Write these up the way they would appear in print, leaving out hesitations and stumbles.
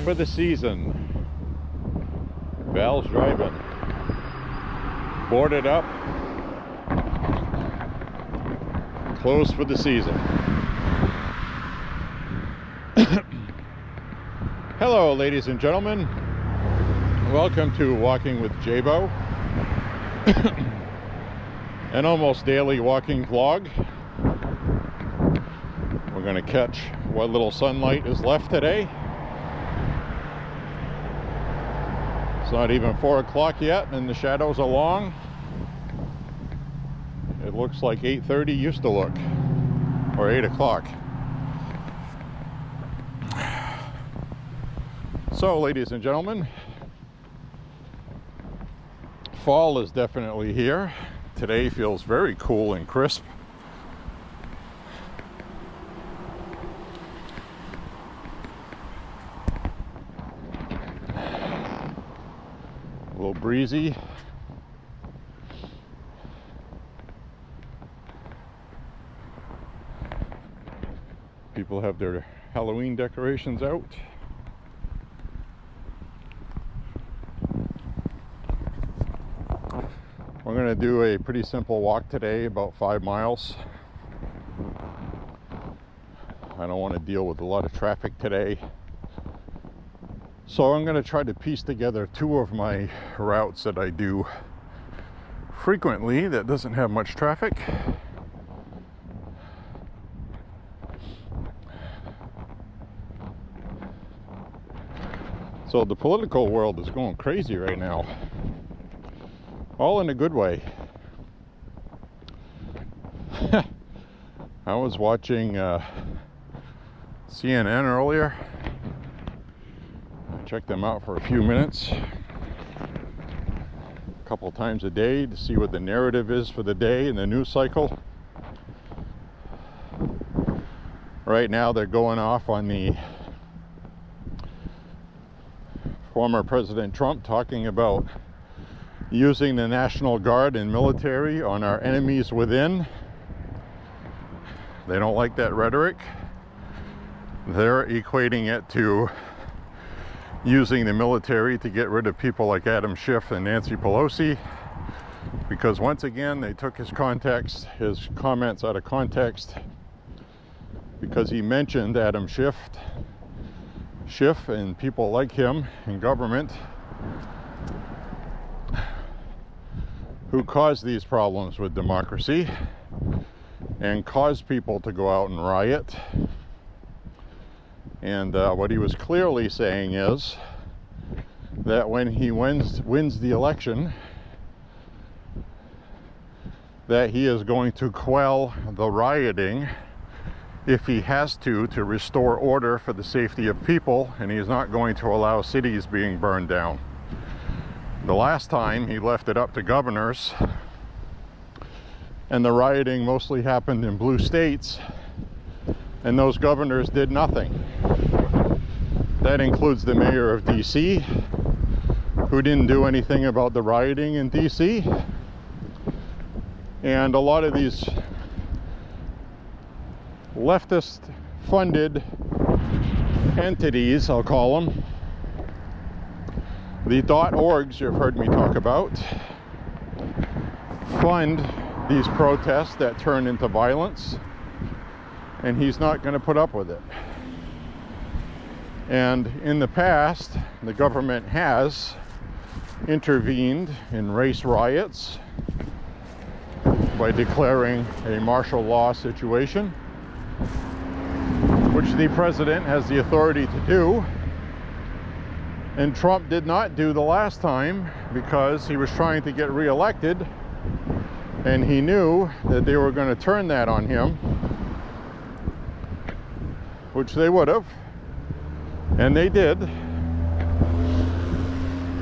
for the season. Val's Drive-In. Boarded up. Closed for the season. Hello, ladies and gentlemen. Welcome to Walking with J.Beau. An almost daily walking vlog. We're going to catch what little sunlight is left today. It's not even 4 o'clock yet and the shadows are long. It looks like 8:30 used to look, or 8 o'clock. So, ladies and gentlemen, fall is definitely here. Today feels very cool and crisp. A little breezy. People have their Halloween decorations out. We're going to do a pretty simple walk today, about 5 miles. I don't want to deal with a lot of traffic today. So I'm going to try to piece together 2 of my routes that I do frequently that doesn't have much traffic. So the political world is going crazy right now. All in a good way. I was watching CNN earlier. I checked them out for a few minutes, a couple times a day, to see what the narrative is for the day in the news cycle. Right now they're going off on the former President Trump talking about using the National Guard and military on our enemies within. They don't like that rhetoric. They're equating it to using the military to get rid of people like Adam Schiff and Nancy Pelosi, because once again they took his comments out of context, because he mentioned Adam Schiff and people like him in government who caused these problems with democracy and caused people to go out and riot. And what he was clearly saying is that when he wins the election, that he is going to quell the rioting if he has to restore order for the safety of people, and he's not going to allow cities being burned down. The last time he left it up to governors, and the rioting mostly happened in blue states, and those governors did nothing. That includes the mayor of DC, who didn't do anything about the rioting in DC. And a lot of these leftist funded entities, I'll call them, the .orgs you've heard me talk about, fund these protests that turn into violence, and he's not going to put up with it. And in the past, the government has intervened in race riots by declaring a martial law situation, which the president has the authority to do. And Trump did not do the last time because he was trying to get reelected, and he knew that they were going to turn that on him, which they would have, and they did.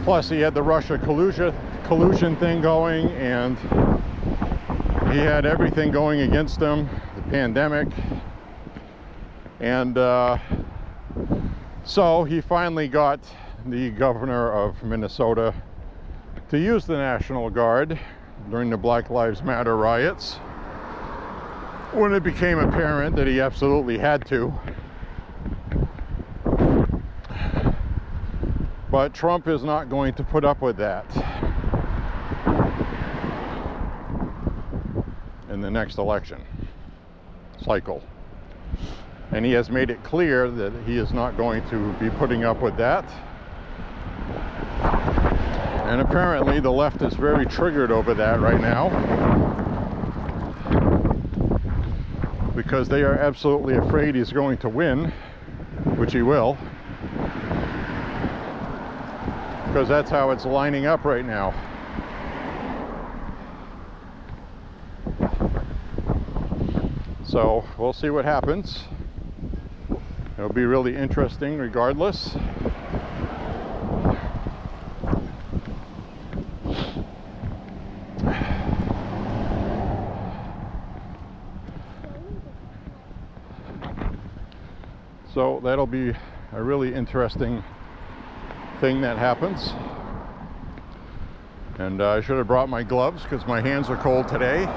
Plus he had the Russia collusion thing going, and he had everything going against him, the pandemic. And so he finally got the governor of Minnesota to use the National Guard during the Black Lives Matter riots, when it became apparent that he absolutely had to. But Trump is not going to put up with that in the next election cycle. And he has made it clear that he is not going to be putting up with that. And apparently the left is very triggered over that right now, because they are absolutely afraid he's going to win, which he will, because that's how it's lining up right now. So we'll see what happens. It'll be really interesting regardless. So that'll be a really interesting thing that happens. And I should have brought my gloves because my hands are cold today.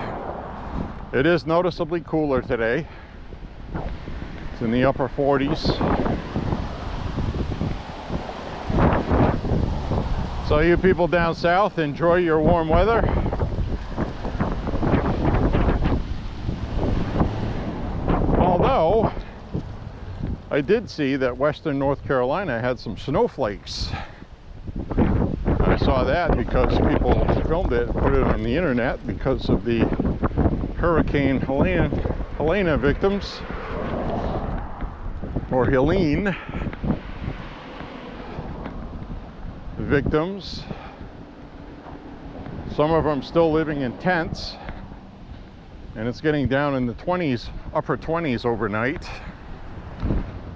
It is noticeably cooler today. It's in the upper 40s. So you people down south, enjoy your warm weather. Although I did see that western North Carolina had some snowflakes. I saw that because people filmed it and put it on the internet because of the Hurricane Helena victims, or Helene victims. Some of them still living in tents, and it's getting down in the 20s, upper 20s overnight,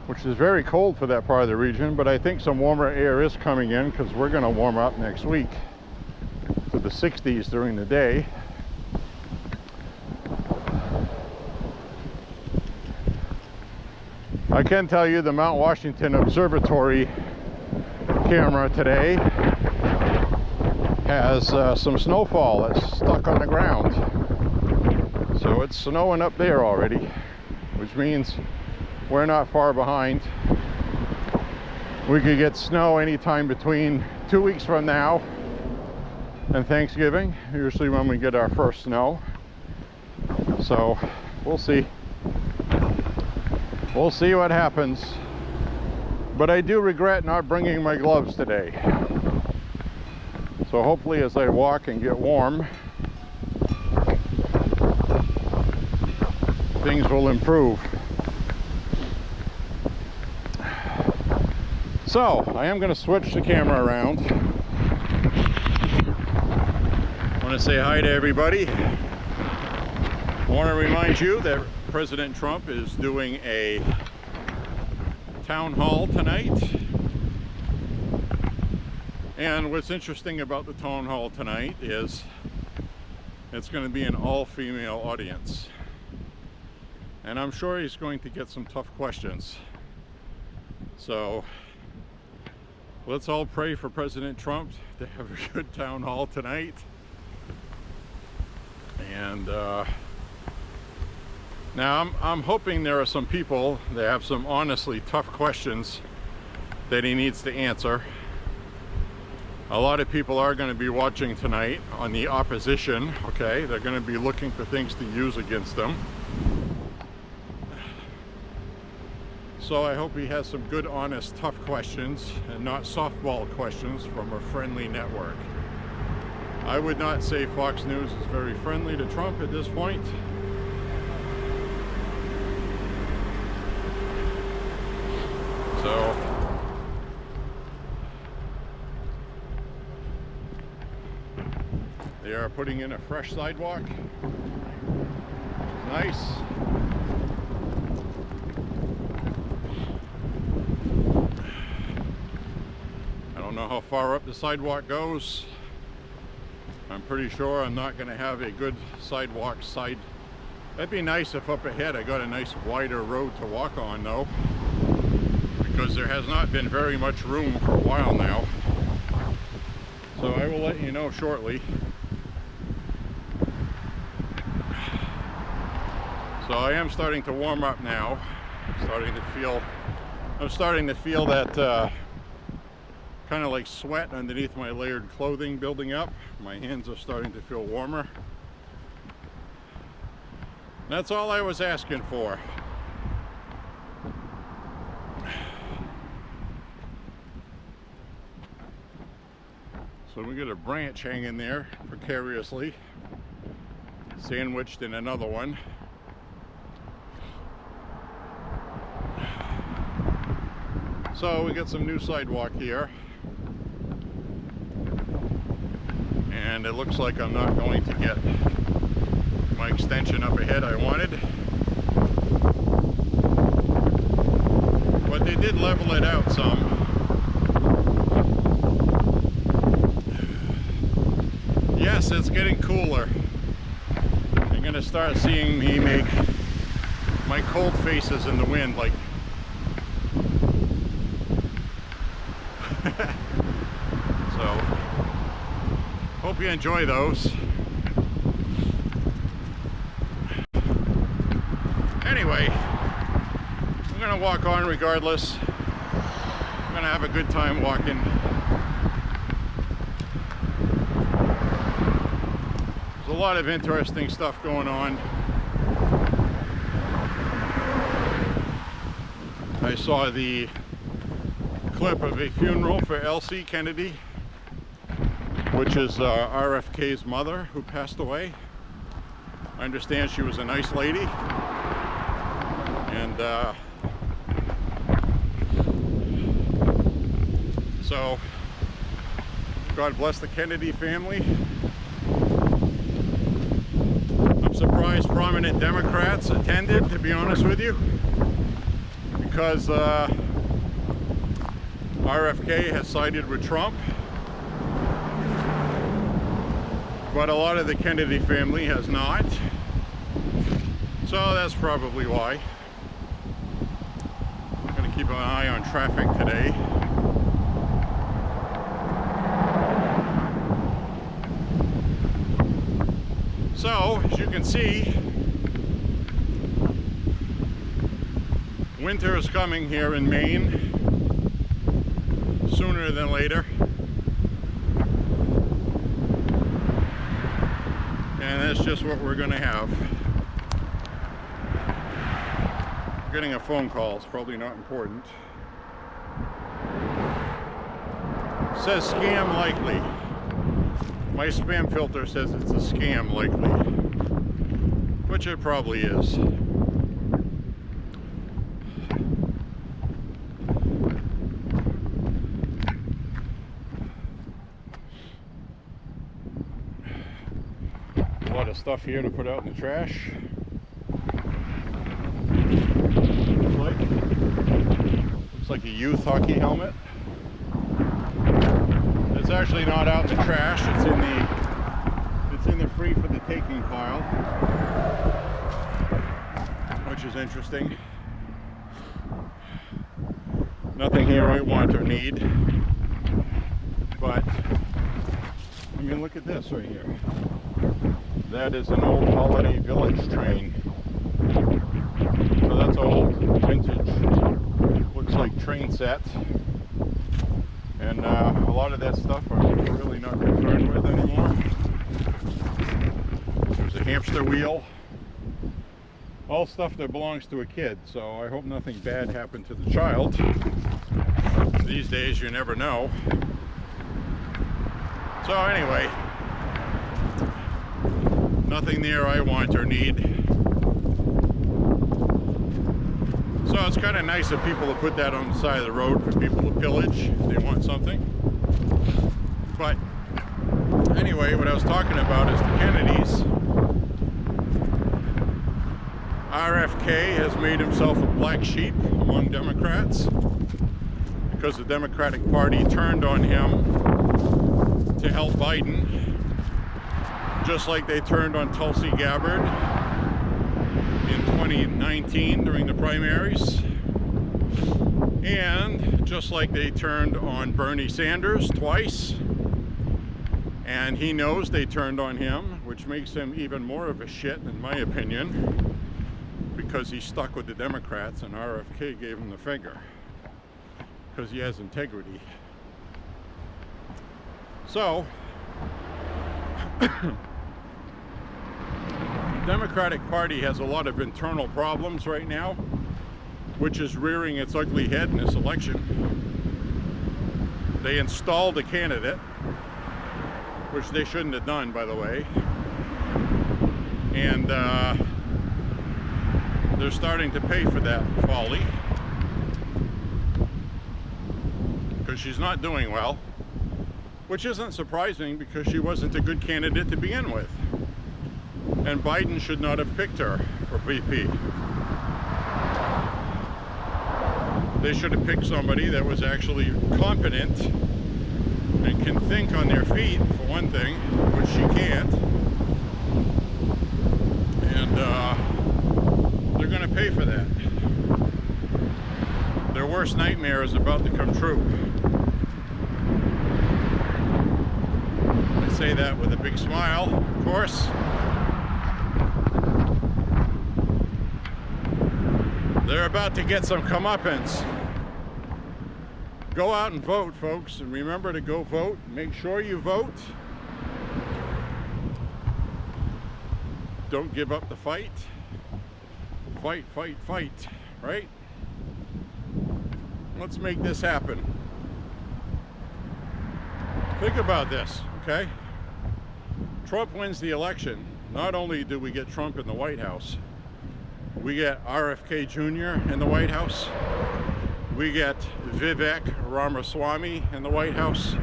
which is very cold for that part of the region. But I think some warmer air is coming in because we're going to warm up next week to the 60s during the day. I can tell you the Mount Washington Observatory camera today has some snowfall that's stuck on the ground. So it's snowing up there already, which means we're not far behind. We could get snow anytime between 2 weeks from now and Thanksgiving, usually when we get our first snow. So we'll see. We'll see what happens. But I do regret not bringing my gloves today. So hopefully as I walk and get warm, things will improve. So I am going to switch the camera around. I want to say hi to everybody. I want to remind you that President Trump is doing a town hall tonight. And what's interesting about the town hall tonight is it's going to be an all-female audience. And I'm sure he's going to get some tough questions. So let's all pray for President Trump to have a good town hall tonight. And now I'm hoping there are some people that have some honestly tough questions that he needs to answer. A lot of people are going to be watching tonight on the opposition, okay? They're going to be looking for things to use against them. So I hope he has some good, honest, tough questions and not softball questions from a friendly network. I would not say Fox News is very friendly to Trump at this point. So they are putting in a fresh sidewalk. Nice. I don't know how far up the sidewalk goes. I'm pretty sure I'm not going to have a good sidewalk side. That'd be nice if up ahead I got a nice wider road to walk on though, because there has not been very much room for a while now. So I will let you know shortly. So I am starting to warm up now. I'm starting to feel that kind of like sweat underneath my layered clothing building up. My hands are starting to feel warmer. That's all I was asking for. So we got a branch hanging there precariously, sandwiched in another one. So we got some new sidewalk here, and it looks like I'm not going to get my extension up ahead I wanted, but they did level it out some. Yes, it's getting cooler. You're gonna start seeing me make my cold faces in the wind, like so hope you enjoy those. Anyway, I'm gonna walk on regardless. I'm gonna have a good time walking. There's a lot of interesting stuff going on. I saw the clip of a funeral for Elsie Kennedy, which is RFK's mother, who passed away. I understand she was a nice lady, and so God bless the Kennedy family. I'm surprised prominent Democrats attended, to be honest with you, because RFK has sided with Trump, but a lot of the Kennedy family has not. So that's probably why. I'm going to keep an eye on traffic today. So, as you can see, winter is coming here in Maine, sooner than later. And that's just what we're going to have. Getting a phone call is probably not important. It says scam likely. My spam filter says it's a scam likely, which it probably is. A lot of stuff here to put out in the trash. Looks like a youth hockey helmet. It's actually not out in the trash. It's in the free for the taking pile, which is interesting. Nothing here I want or need, but I mean, look at this right here. That is an old Holiday Village train. So that's old, vintage. Looks like train sets. And a lot of that stuff I'm really not concerned with anymore. There's a hamster wheel. All stuff that belongs to a kid, so I hope nothing bad happened to the child. These days you never know. So anyway, nothing there I want or need. So it's kind of nice of people to put that on the side of the road for people to pillage if they want something. But anyway, what I was talking about is the Kennedys. RFK has made himself a black sheep among Democrats because the Democratic Party turned on him to help Biden, just like they turned on Tulsi Gabbard in 2019 during the primaries, and just like they turned on Bernie Sanders twice, and he knows they turned on him, which makes him even more of a shit in my opinion, because he's stuck with the Democrats and RFK gave him the finger because he has integrity. So, the Democratic Party has a lot of internal problems right now, which is rearing its ugly head in this election. They installed a candidate, which they shouldn't have done, by the way. And they're starting to pay for that folly, because she's not doing well, which isn't surprising because she wasn't a good candidate to begin with. And Biden should not have picked her for VP. They should have picked somebody that was actually competent and can think on their feet, for one thing, which she can't. And they're going to pay for that. Their worst nightmare is about to come true. I say that with a big smile, of course. They're about to get some comeuppance. Go out and vote, folks, and remember to go vote. Make sure you vote. Don't give up the fight. Fight, fight, fight, right? Let's make this happen. Think about this, okay? Trump wins the election. Not only do we get Trump in the White House, we get RFK Jr. in the White House. We get Vivek Ramaswamy in the White House.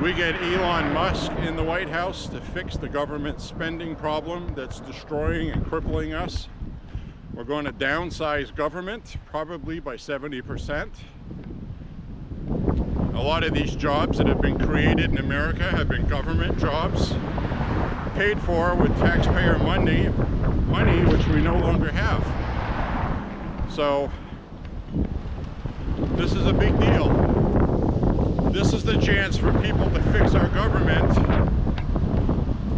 We get Elon Musk in the White House to fix the government spending problem that's destroying and crippling us. We're going to downsize government, probably by 70%. A lot of these jobs that have been created in America have been government jobs, paid for with taxpayer money which we no longer have. So, this is a big deal. This is the chance for people to fix our government,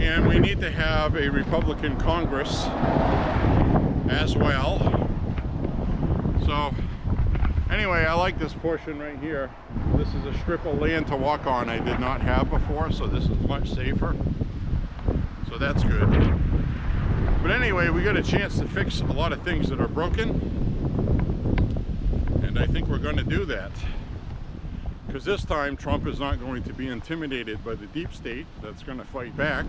and we need to have a Republican Congress as well. So, anyway, I like this portion right here. This is a strip of land to walk on I did not have before, so this is much safer. So that's good. But anyway, we got a chance to fix a lot of things that are broken, and I think we're going to do that. Because this time Trump is not going to be intimidated by the deep state that's going to fight back.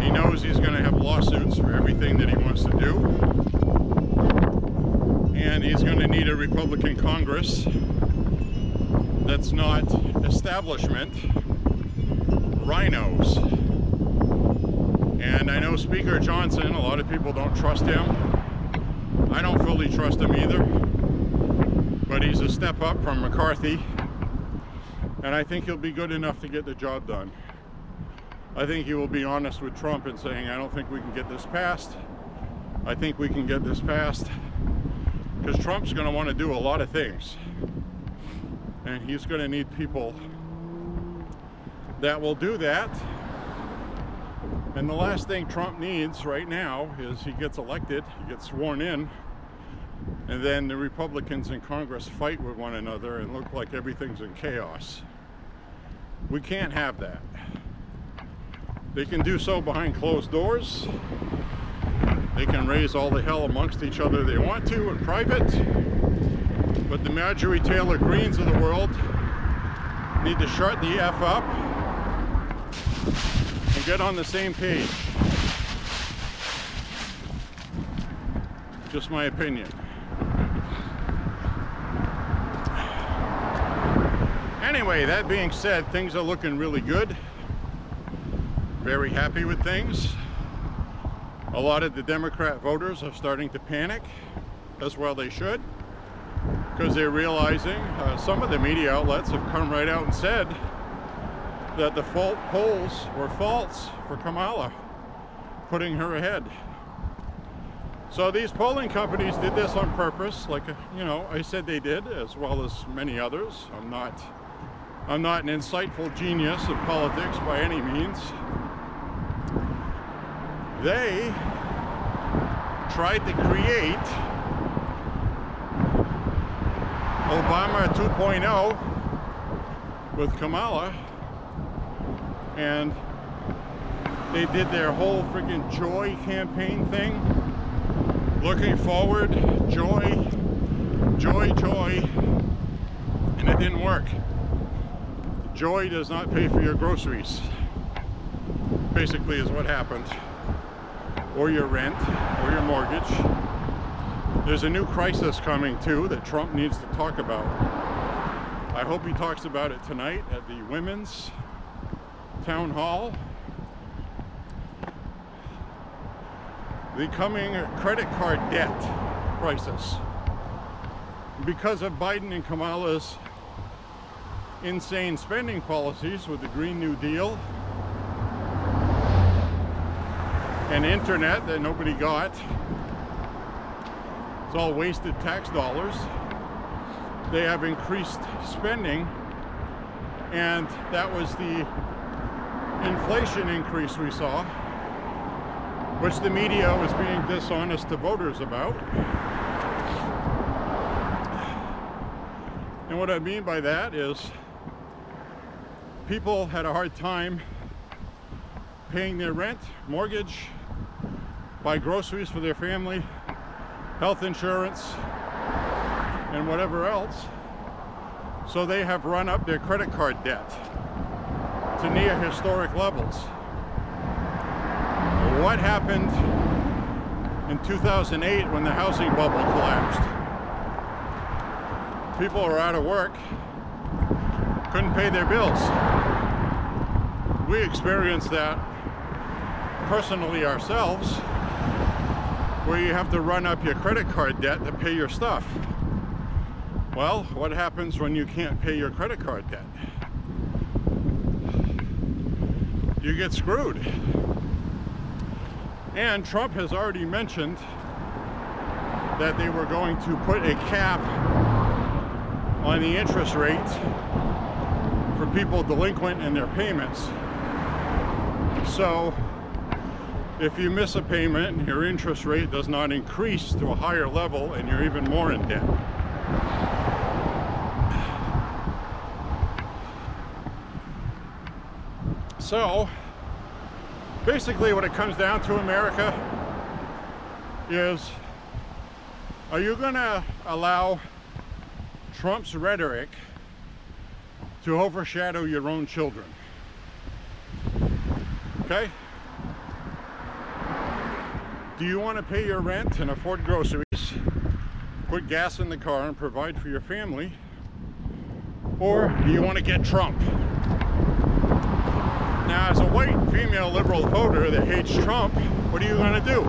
He knows he's going to have lawsuits for everything that he wants to do. And he's going to need a Republican Congress that's not establishment rhinos. And I know Speaker Johnson, a lot of people don't trust him. I don't fully trust him either. But he's a step up from McCarthy. And I think he'll be good enough to get the job done. I think he will be honest with Trump in saying, I don't think we can get this passed. I think we can get this passed. Because Trump's going to want to do a lot of things. And he's going to need people that will do that. And the last thing Trump needs right now is he gets elected, he gets sworn in, and then the Republicans in Congress fight with one another and look like everything's in chaos. We can't have that. They can do so behind closed doors. They can raise all the hell amongst each other they want to in private. But the Marjorie Taylor Greens of the world need to shut the F up and get on the same page. Just my opinion. Anyway, that being said, things are looking really good. Very happy with things. A lot of the Democrat voters are starting to panic, as well they should, because they're realizing, some of the media outlets have come right out and said that the polls were false for Kamala, putting her ahead. So these polling companies did this on purpose, like, you know, I said they did, as well as many others. I'm not an insightful genius of politics by any means. They tried to create Obama 2.0 with Kamala and they did their whole freaking joy campaign thing. Looking forward, joy, joy, joy, and it didn't work. Joy does not pay for your groceries, basically is what happened, or your rent, or your mortgage. There's a new crisis coming too that Trump needs to talk about. I hope he talks about it tonight at the Women's Town Hall. The coming credit card debt crisis. Because of Biden and Kamala's insane spending policies with the Green New Deal and internet that nobody got, it's all wasted tax dollars. They have increased spending, and that was the inflation increase we saw, which the media was being dishonest to voters about. And what I mean by that is people had a hard time paying their rent, mortgage, buy groceries for their family, health insurance, and whatever else. So they have run up their credit card debt to near historic levels. What happened in 2008 when the housing bubble collapsed? People were out of work, couldn't pay their bills. We experienced that personally ourselves, where you have to run up your credit card debt to pay your stuff. Well, what happens when you can't pay your credit card debt? You get screwed. And Trump has already mentioned that they were going to put a cap on the interest rate for people delinquent in their payments. So if you miss a payment, your interest rate does not increase to a higher level and you're even more in debt. So basically what it comes down to, America, is, are you going to allow Trump's rhetoric to overshadow your own children? Okay? Do you want to pay your rent and afford groceries, put gas in the car and provide for your family? Or do you want to get Trump? Now, as a white female liberal voter that hates Trump, what are you going to do?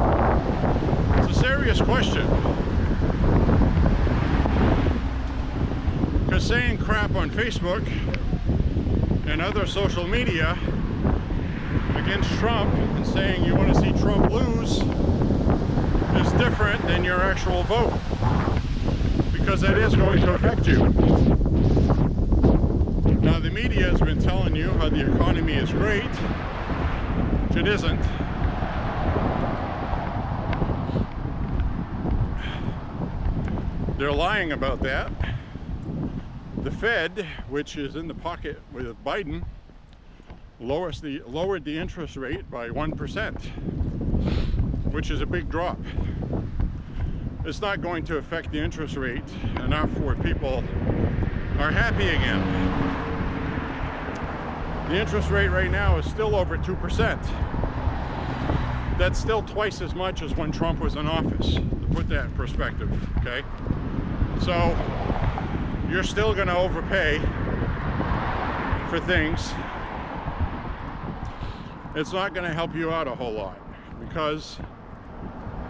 It's a serious question. Because saying crap on Facebook and other social media against Trump and saying you want to see Trump lose is different than your actual vote, because that is going to affect you. Now, the media has been telling you how the economy is great, which it isn't. They're lying about that. The Fed, which is in the pocket with Biden, lowered the interest rate by 1%, which is a big drop. It's not going to affect the interest rate enough where people are happy again. The interest rate right now is still over 2%. That's still twice as much as when Trump was in office, to put that in perspective, okay? So you're still going to overpay for things. It's not going to help you out a whole lot, because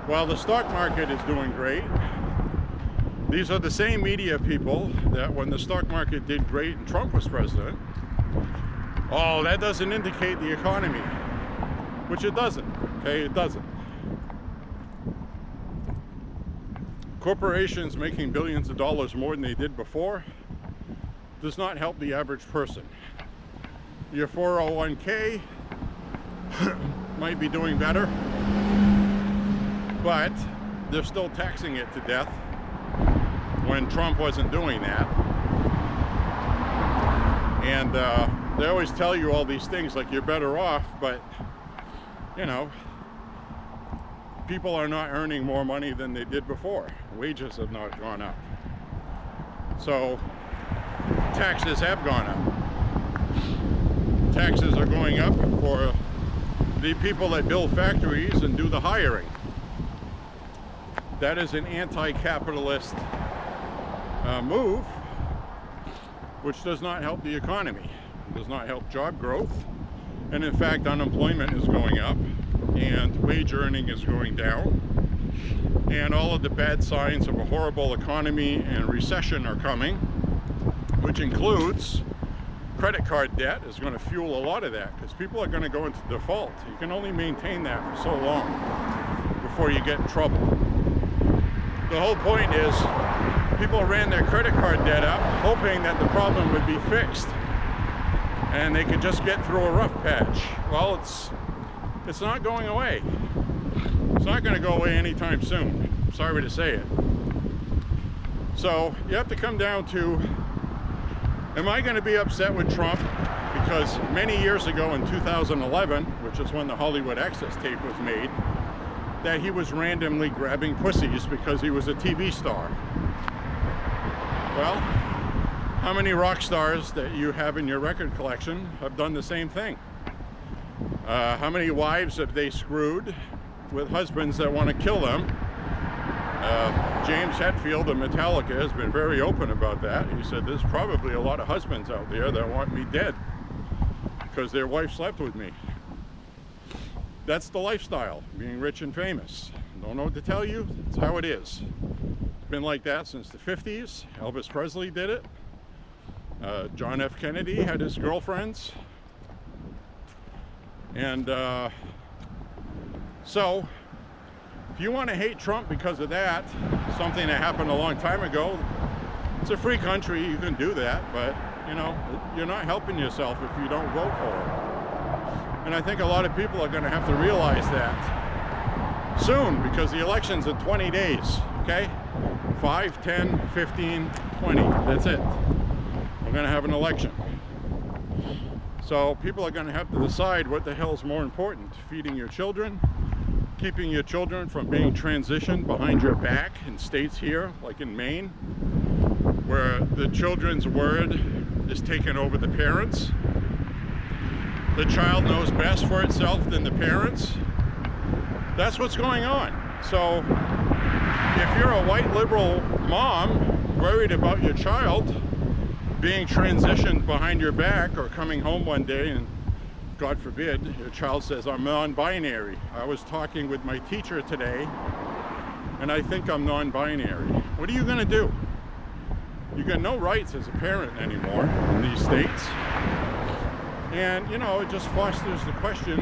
while the stock market is doing great, these are the same media people that when the stock market did great and Trump was president, oh, that doesn't indicate the economy, which it doesn't, okay? It doesn't. Corporations making billions of dollars more than they did before does not help the average person. Your 401k might be doing better, but they're still taxing it to death when Trump wasn't doing that. And they always tell you all these things like you're better off, but you know, people are not earning more money than they did before. Wages have not gone up. So taxes have gone up. Taxes are going up for the people that build factories and do the hiring. That is an anti-capitalist move, which does not help the economy. It does not help job growth. And in fact, unemployment is going up and wage earning is going down. And all of the bad signs of a horrible economy and recession are coming, which includes credit card debt is going to fuel a lot of that, because people are going to go into default. You can only maintain that for so long before you get in trouble. The whole point is people ran their credit card debt up hoping that the problem would be fixed and they could just get through a rough patch. Well, it's not going away. It's not going to go away anytime soon. Sorry to say it. So you have to come down to, am I going to be upset with Trump because many years ago in 2011, which is when the Hollywood Access tape was made, that he was randomly grabbing pussies because he was a TV star? Well, how many rock stars that you have in your record collection have done the same thing? How many wives have they screwed with husbands that want to kill them? James Hetfield of Metallica has been very open about that. He said there's probably a lot of husbands out there that want me dead because their wife slept with me. That's the lifestyle, being rich and famous. Don't know what to tell you, it's how it is. It's been like that since the 50s. Elvis Presley did it. John F. Kennedy had his girlfriends. And so, if you want to hate Trump because of that, something that happened a long time ago, it's a free country, you can do that, but you know, you're not helping yourself if you don't vote for it. And I think a lot of people are going to have to realize that soon, because the election's in 20 days, okay? 5, 10, 15, 20, that's it. We're going to have an election. So people are going to have to decide what the hell is more important, feeding your children, keeping your children from being transitioned behind your back in states here, like in Maine, where the children's word is taken over the parents. The child knows best for itself than the parents. That's what's going on. So if you're a white liberal mom worried about your child being transitioned behind your back or coming home one day and God forbid your child says I'm non-binary. I was talking with my teacher today and I think I'm non-binary. What are you going to do? You got no rights as a parent anymore in these states. And, you know, it just fosters the question,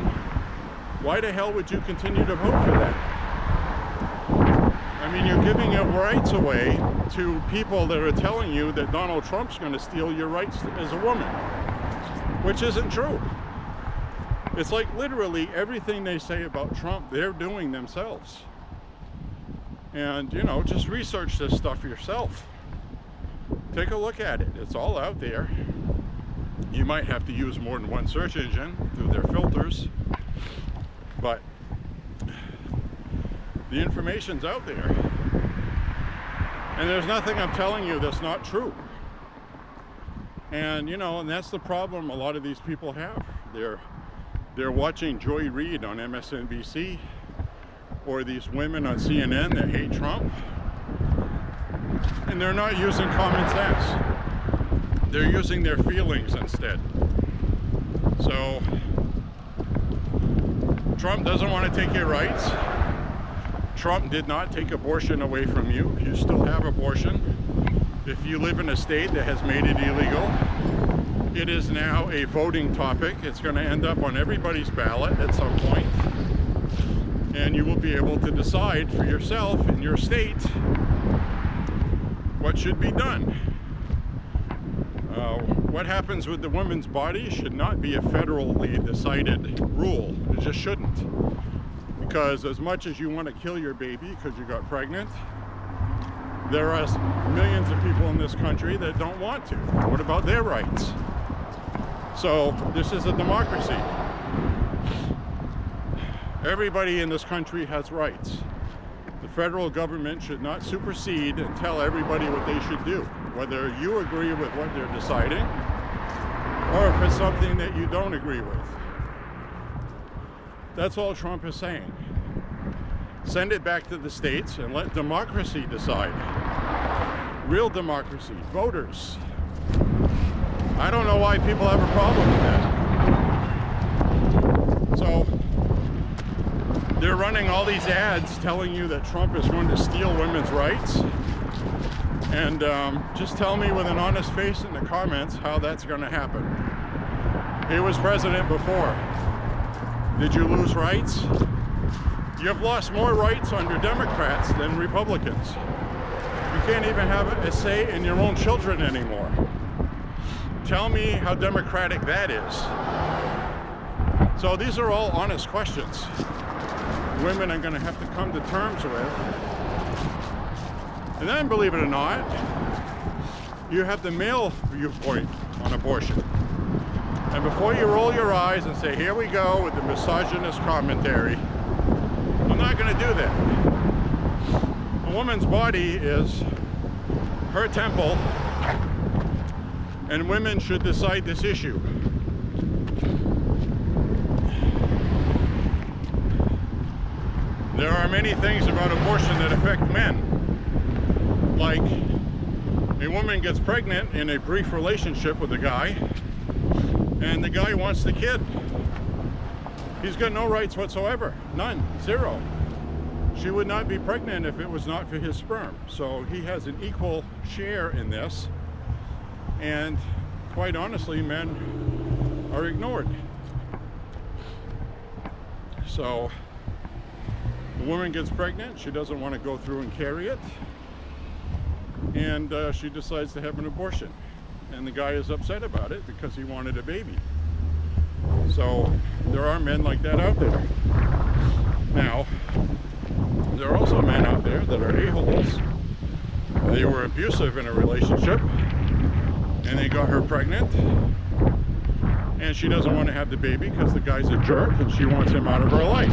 why the hell would you continue to vote for that? I mean, you're giving your rights away to people that are telling you that Donald Trump's going to steal your rights as a woman, which isn't true. It's like literally everything they say about Trump, they're doing themselves. And, you know, just research this stuff yourself. Take a look at it. It's all out there. You might have to use more than one search engine through their filters, but the information's out there. And there's nothing I'm telling you that's not true. And, you know, and that's the problem a lot of these people have. They're watching Joy Reid on MSNBC or these women on CNN that hate Trump, and they're not using common sense. They're using their feelings instead. So Trump doesn't want to take your rights. Trump did not take abortion away from you. You still have abortion. If you live in a state that has made it illegal, it is now a voting topic. It's going to end up on everybody's ballot at some point. And you will be able to decide for yourself in your state what should be done. What happens with the woman's body should not be a federally decided rule. It just shouldn't. Because as much as you want to kill your baby because you got pregnant, there are millions of people in this country that don't want to. What about their rights? So this is a democracy. Everybody in this country has rights. The federal government should not supersede and tell everybody what they should do, whether you agree with what they're deciding or if it's something that you don't agree with. That's all Trump is saying. Send it back to the states and let democracy decide. Real democracy, voters. I don't know why people have a problem with that. So they're running all these ads telling you that Trump is going to steal women's rights. And just tell me with an honest face in the comments how that's going to happen. He was president before. Did you lose rights? You've lost more rights under Democrats than Republicans. You can't even have a say in your own children anymore. Tell me how democratic that is. So these are all honest questions women are going to have to come to terms with. And then, believe it or not, you have the male viewpoint on abortion. And before you roll your eyes and say, here we go with the misogynist commentary, I'm not going to do that. A woman's body is her temple, and women should decide this issue. There are many things about abortion that affect men. Like, a woman gets pregnant in a brief relationship with a guy, and the guy wants the kid. He's got no rights whatsoever. None. Zero. She would not be pregnant if it was not for his sperm. So he has an equal share in this. And quite honestly, men are ignored. So the woman gets pregnant. She doesn't want to go through and carry it. And she decides to have an abortion. And the guy is upset about it because he wanted a baby. So there are men like that out there. Now, there are also men out there that are a-holes. They were abusive in a relationship and they got her pregnant, and she doesn't want to have the baby because the guy's a jerk and she wants him out of her life.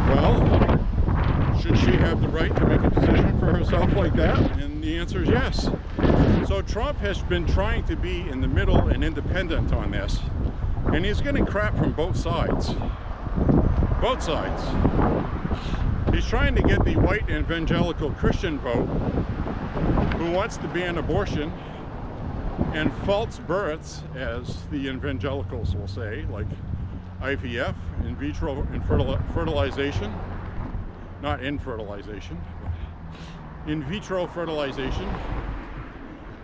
Well, should she have the right to make a decision for herself like that? And the answer is yes. So Trump has been trying to be in the middle and independent on this, and he's getting crap from both sides. Both sides. He's trying to get the white evangelical Christian vote who wants to ban abortion and false births, as the evangelicals will say, like IVF, in vitro fertilization, not infertilization, but in vitro fertilization,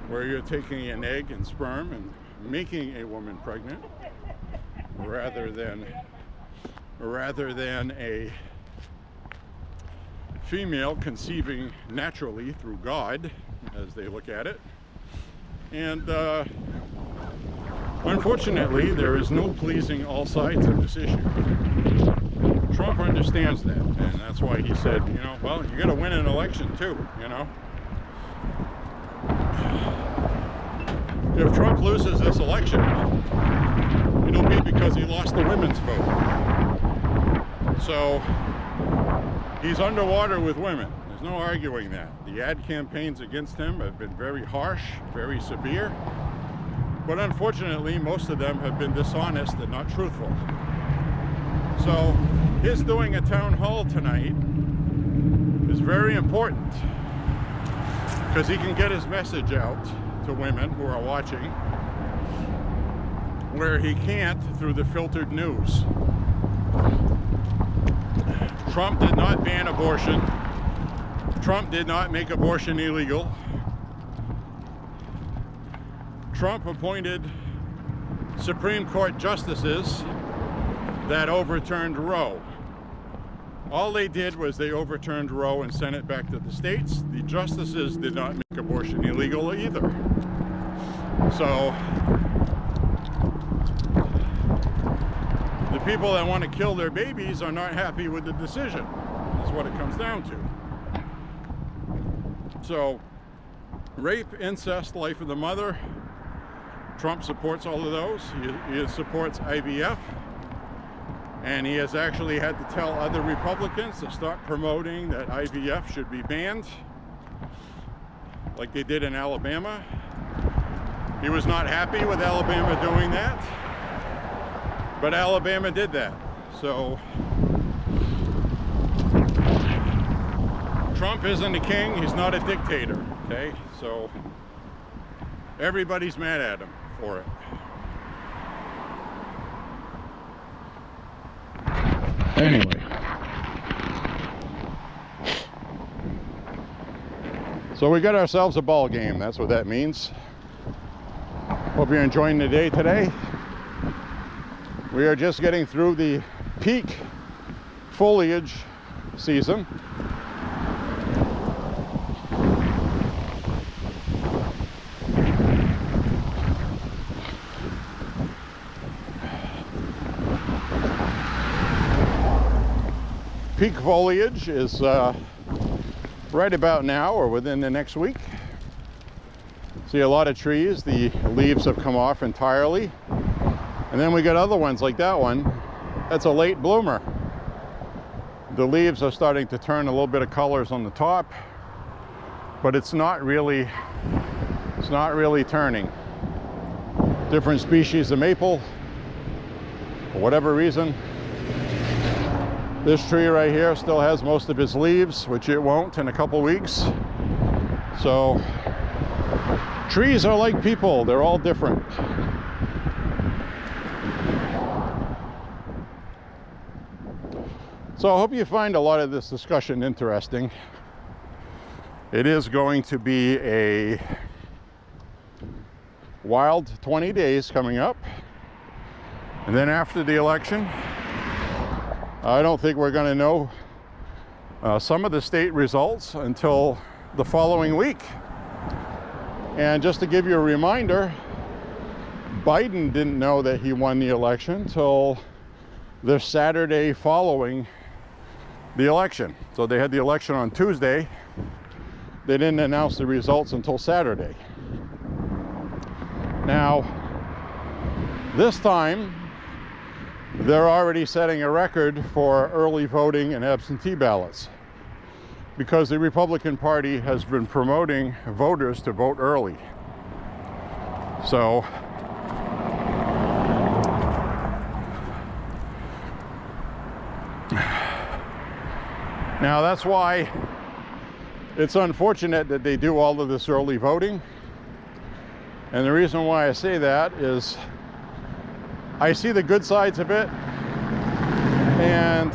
where you're taking an egg and sperm and making a woman pregnant rather than a female conceiving naturally through God, as they look at it. And unfortunately, there is no pleasing all sides of this issue. Trump understands that, and that's why he said, you know, well, you got to win an election too, you know. If Trump loses this election, it'll be because he lost the women's vote. So he's underwater with women. There's no arguing that. The ad campaigns against him have been very harsh, very severe. But unfortunately, most of them have been dishonest and not truthful. So his doing a town hall tonight is very important because he can get his message out to women who are watching where he can't through the filtered news. Trump did not ban abortion. Trump did not make abortion illegal. Trump appointed Supreme Court justices that overturned Roe. All they did was they overturned Roe and sent it back to the states. The justices did not make abortion illegal either. So the people that want to kill their babies are not happy with the decision. That's what it comes down to. So rape, incest, life of the mother, Trump supports all of those. He supports IVF. And he has actually had to tell other Republicans to stop promoting that IVF should be banned, like they did in Alabama. He was not happy with Alabama doing that, but Alabama did that. So Trump isn't a king, he's not a dictator, okay? So everybody's mad at him for it. Anyway, so we got ourselves a ball game. That's what that means. Hope you're enjoying the day today. We are just getting through the peak foliage season. Peak foliage is right about now or within the next week. See a lot of trees, the leaves have come off entirely. And then we got other ones like that one. That's a late bloomer. The leaves are starting to turn a little bit of colors on the top, but it's not really turning. Different species of maple, for whatever reason. This tree right here still has most of its leaves, which it won't in a couple weeks. So trees are like people, they're all different. So I hope you find a lot of this discussion interesting. It is going to be a wild 20 days coming up. And then after the election, I don't think we're going to know some of the state results until the following week. And just to give you a reminder, Biden didn't know that he won the election until the Saturday following the election. So they had the election on Tuesday. They didn't announce the results until Saturday. Now, this time, they're already setting a record for early voting and absentee ballots because the Republican Party has been promoting voters to vote early. So now that's why it's unfortunate that they do all of this early voting. And the reason why I say that is I see the good sides of it, and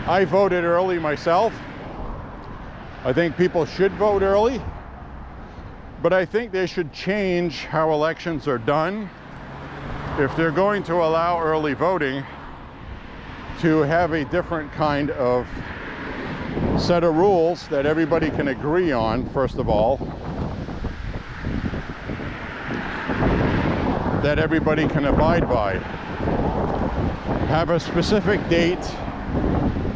I voted early myself. I think people should vote early, but I think they should change how elections are done. If they're going to allow early voting, to have a different kind of set of rules that everybody can agree on, first of all, that everybody can abide by. Have a specific date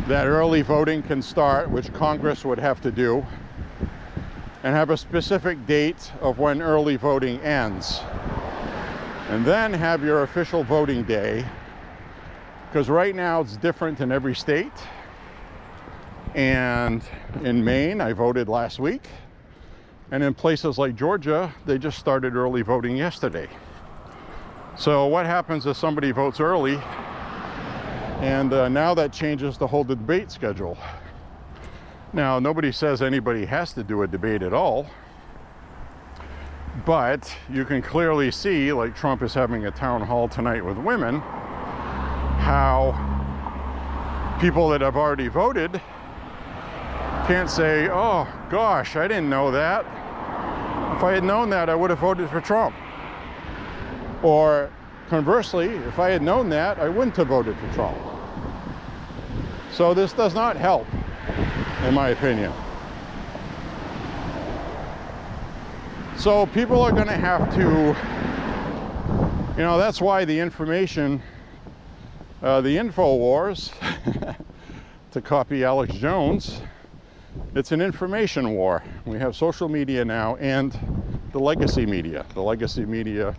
that early voting can start, which Congress would have to do, and have a specific date of when early voting ends. And then have your official voting day, because right now it's different in every state. And in Maine, I voted last week, and in places like Georgia, they just started early voting yesterday. So what happens if somebody votes early, and now that changes the whole debate schedule. Now, nobody says anybody has to do a debate at all, but you can clearly see, like Trump is having a town hall tonight with women, how people that have already voted can't say, oh gosh, I didn't know that. If I had known that, I would have voted for Trump. Or conversely, if I had known that, I wouldn't have voted for Trump. So this does not help, in my opinion. So people are going to have to, that's why the information, the info wars, to copy Alex Jones, it's an information war. We have social media now, and the legacy media. The legacy media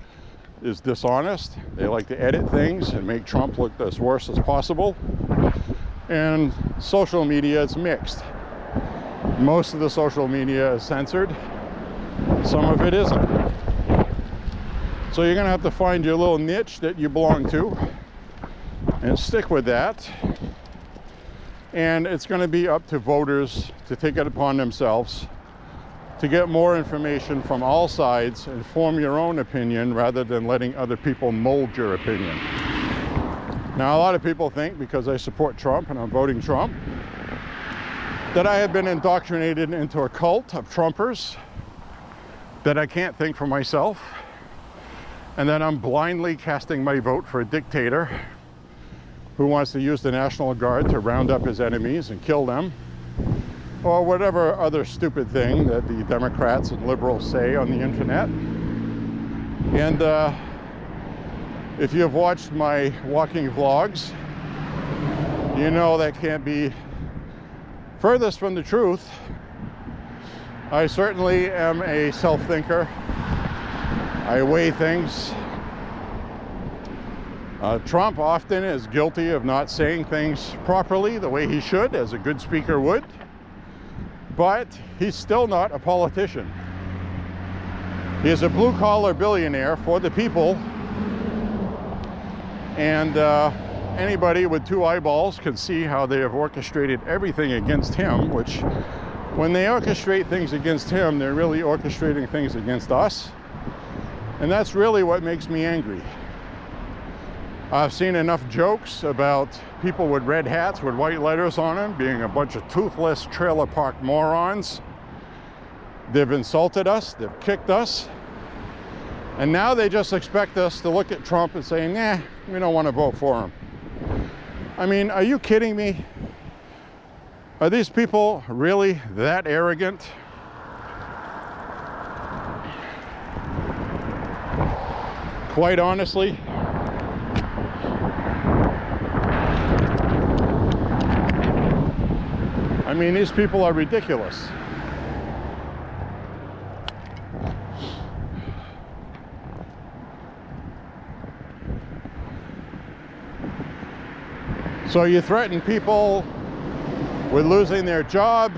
is dishonest. They like to edit things and make Trump look as worse as possible. And social media is mixed. Most of the social media is censored. Some of it isn't. So you're going to have to find your little niche that you belong to and stick with that. And it's going to be up to voters to take it upon themselves to get more information from all sides and form your own opinion rather than letting other people mold your opinion. Now, a lot of people think because I support Trump and I'm voting Trump that I have been indoctrinated into a cult of Trumpers, that I can't think for myself, and that I'm blindly casting my vote for a dictator who wants to use the National Guard to round up his enemies and kill them, or whatever other stupid thing that the Democrats and liberals say on the internet. And if you've watched my walking vlogs, you know that can't be furthest from the truth. I certainly am a self-thinker. I weigh things. Trump often is guilty of not saying things properly the way he should, as a good speaker would. But he's still not a politician. He is a blue-collar billionaire for the people. And anybody with two eyeballs can see how they have orchestrated everything against him, which when they orchestrate things against him, they're really orchestrating things against us. And that's really what makes me angry. I've seen enough jokes about people with red hats with white letters on them being a bunch of toothless trailer park morons. They've insulted us, they've kicked us, and now they just expect us to look at Trump and say, nah, we don't want to vote for him. I mean, are you kidding me? Are these people really that arrogant? Quite honestly, I mean, these people are ridiculous. So you threaten people with losing their job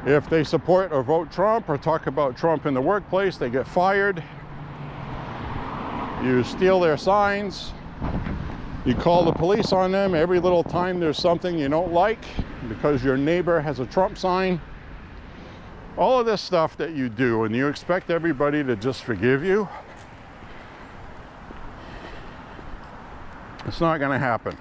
if they support or vote Trump or talk about Trump in the workplace. They get fired. You steal their signs. You call the police on them every little time there's something you don't like because your neighbor has a Trump sign. All of this stuff that you do, and you expect everybody to just forgive you. It's not going to happen.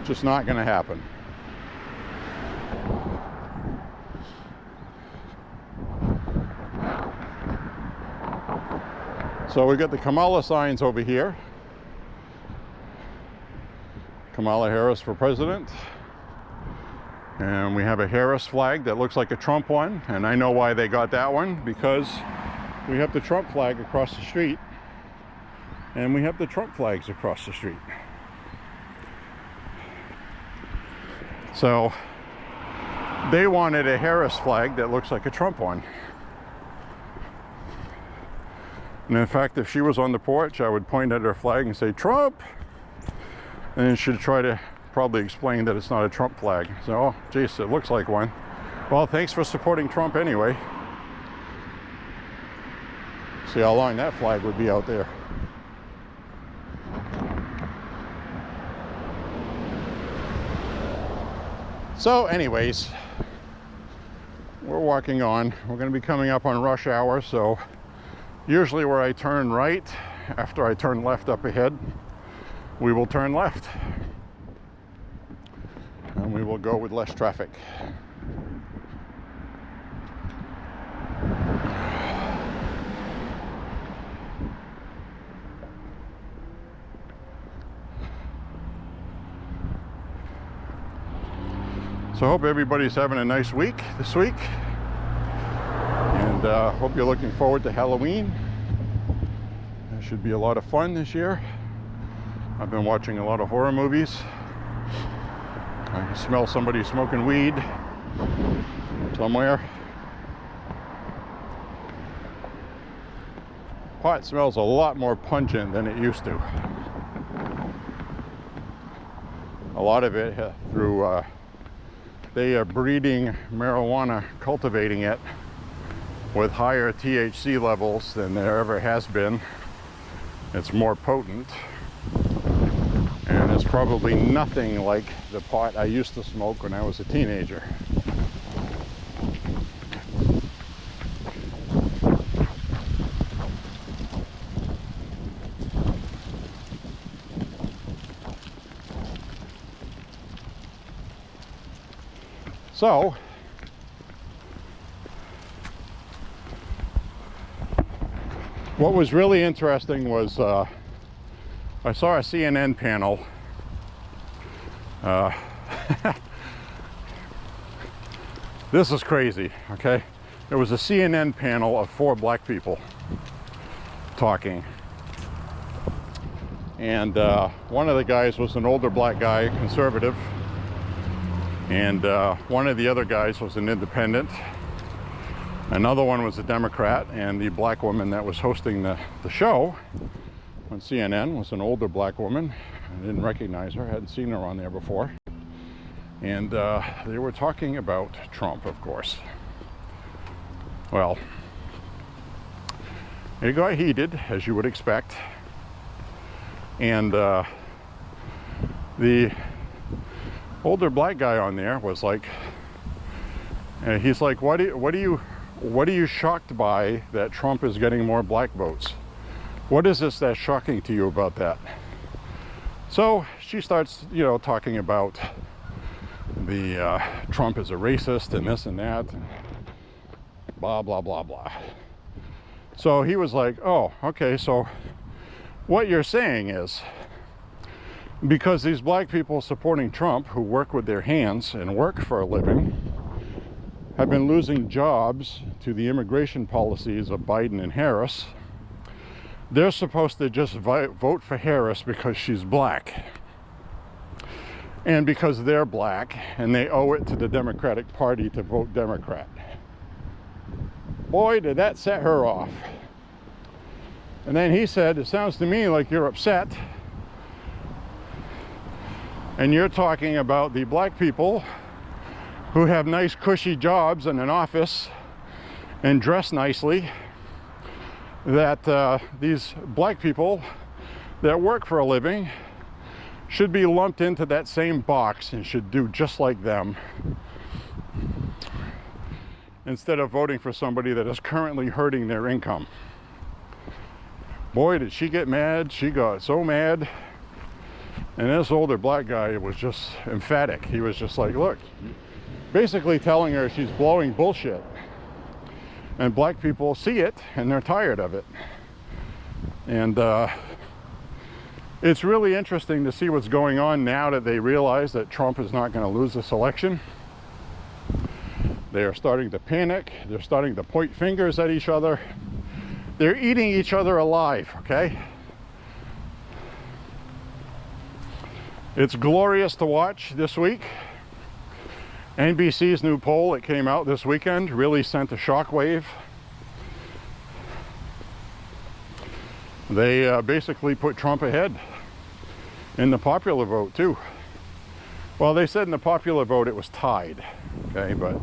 Just not going to happen. So we got the Kamala signs over here. Kamala Harris for president. And we have a Harris flag that looks like a Trump one. And I know why they got that one, because we have the Trump flag across the street. And we have the Trump flags across the street. So they wanted a Harris flag that looks like a Trump one. And in fact, if she was on the porch, I would point at her flag and say, Trump! And then she'd try to probably explain that it's not a Trump flag. So, oh, geez, it looks like one. Well, thanks for supporting Trump anyway. See how long that flag would be out there. So anyways, we're walking on. We're going to be coming up on rush hour, so usually where I turn right, after I turn left up ahead, we will turn left. And we will go with less traffic. So I hope everybody's having a nice week this week. And hope you're looking forward to Halloween. It should be a lot of fun this year. I've been watching a lot of horror movies. I can smell somebody smoking weed somewhere. Pot smells a lot more pungent than it used to. A lot of it through they are breeding marijuana, cultivating it with higher THC levels than there ever has been. It's more potent, and it's probably nothing like the pot I used to smoke when I was a teenager. So, what was really interesting was I saw a CNN panel. This is crazy, okay? There was a CNN panel of 4 black people talking. And one of the guys was an older black guy, conservative. And one of the other guys was an independent. Another one was a Democrat, and the black woman that was hosting the show on CNN was an older black woman. I didn't recognize her, hadn't seen her on there before. And they were talking about Trump, of course. Well, it got heated, as you would expect. And the older black guy on there was like, he's like, what are you shocked by that Trump is getting more black votes? What is this that's shocking to you about that? So she starts, talking about the Trump is a racist and this and that, and blah blah blah blah. So he was like, oh, okay, so what you're saying is, because these black people supporting Trump, who work with their hands and work for a living, have been losing jobs to the immigration policies of Biden and Harris, they're supposed to just vote for Harris because she's black. And because they're black, and they owe it to the Democratic Party to vote Democrat. Boy, did that set her off. And then he said, it sounds to me like you're upset. And you're talking about the black people who have nice cushy jobs in an office and dress nicely, that these black people that work for a living should be lumped into that same box and should do just like them, instead of voting for somebody that is currently hurting their income. Boy, did she get mad. She got so mad. And this older black guy was just emphatic. He was just like, look, basically telling her she's blowing bullshit. And black people see it and they're tired of it. And it's really interesting to see what's going on now that they realize that Trump is not going to lose this election. They are starting to panic. They're starting to point fingers at each other. They're eating each other alive, okay? It's glorious to watch this week. NBC's new poll that came out this weekend really sent a shockwave. They basically put Trump ahead in the popular vote too. Well, they said in the popular vote it was tied, okay, but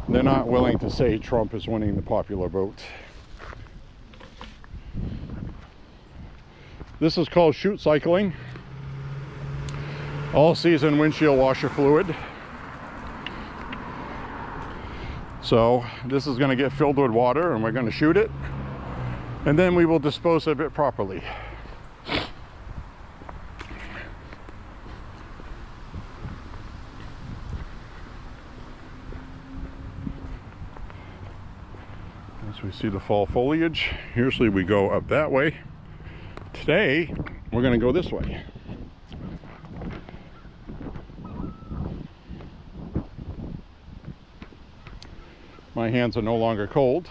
they're not willing to say Trump is winning the popular vote. This is called chute cycling. All season windshield washer fluid. So this is going to get filled with water and we're going to shoot it, and then we will dispose of it properly. As we see the fall foliage, usually we go up that way. Today we're going to go this way. My hands are no longer cold.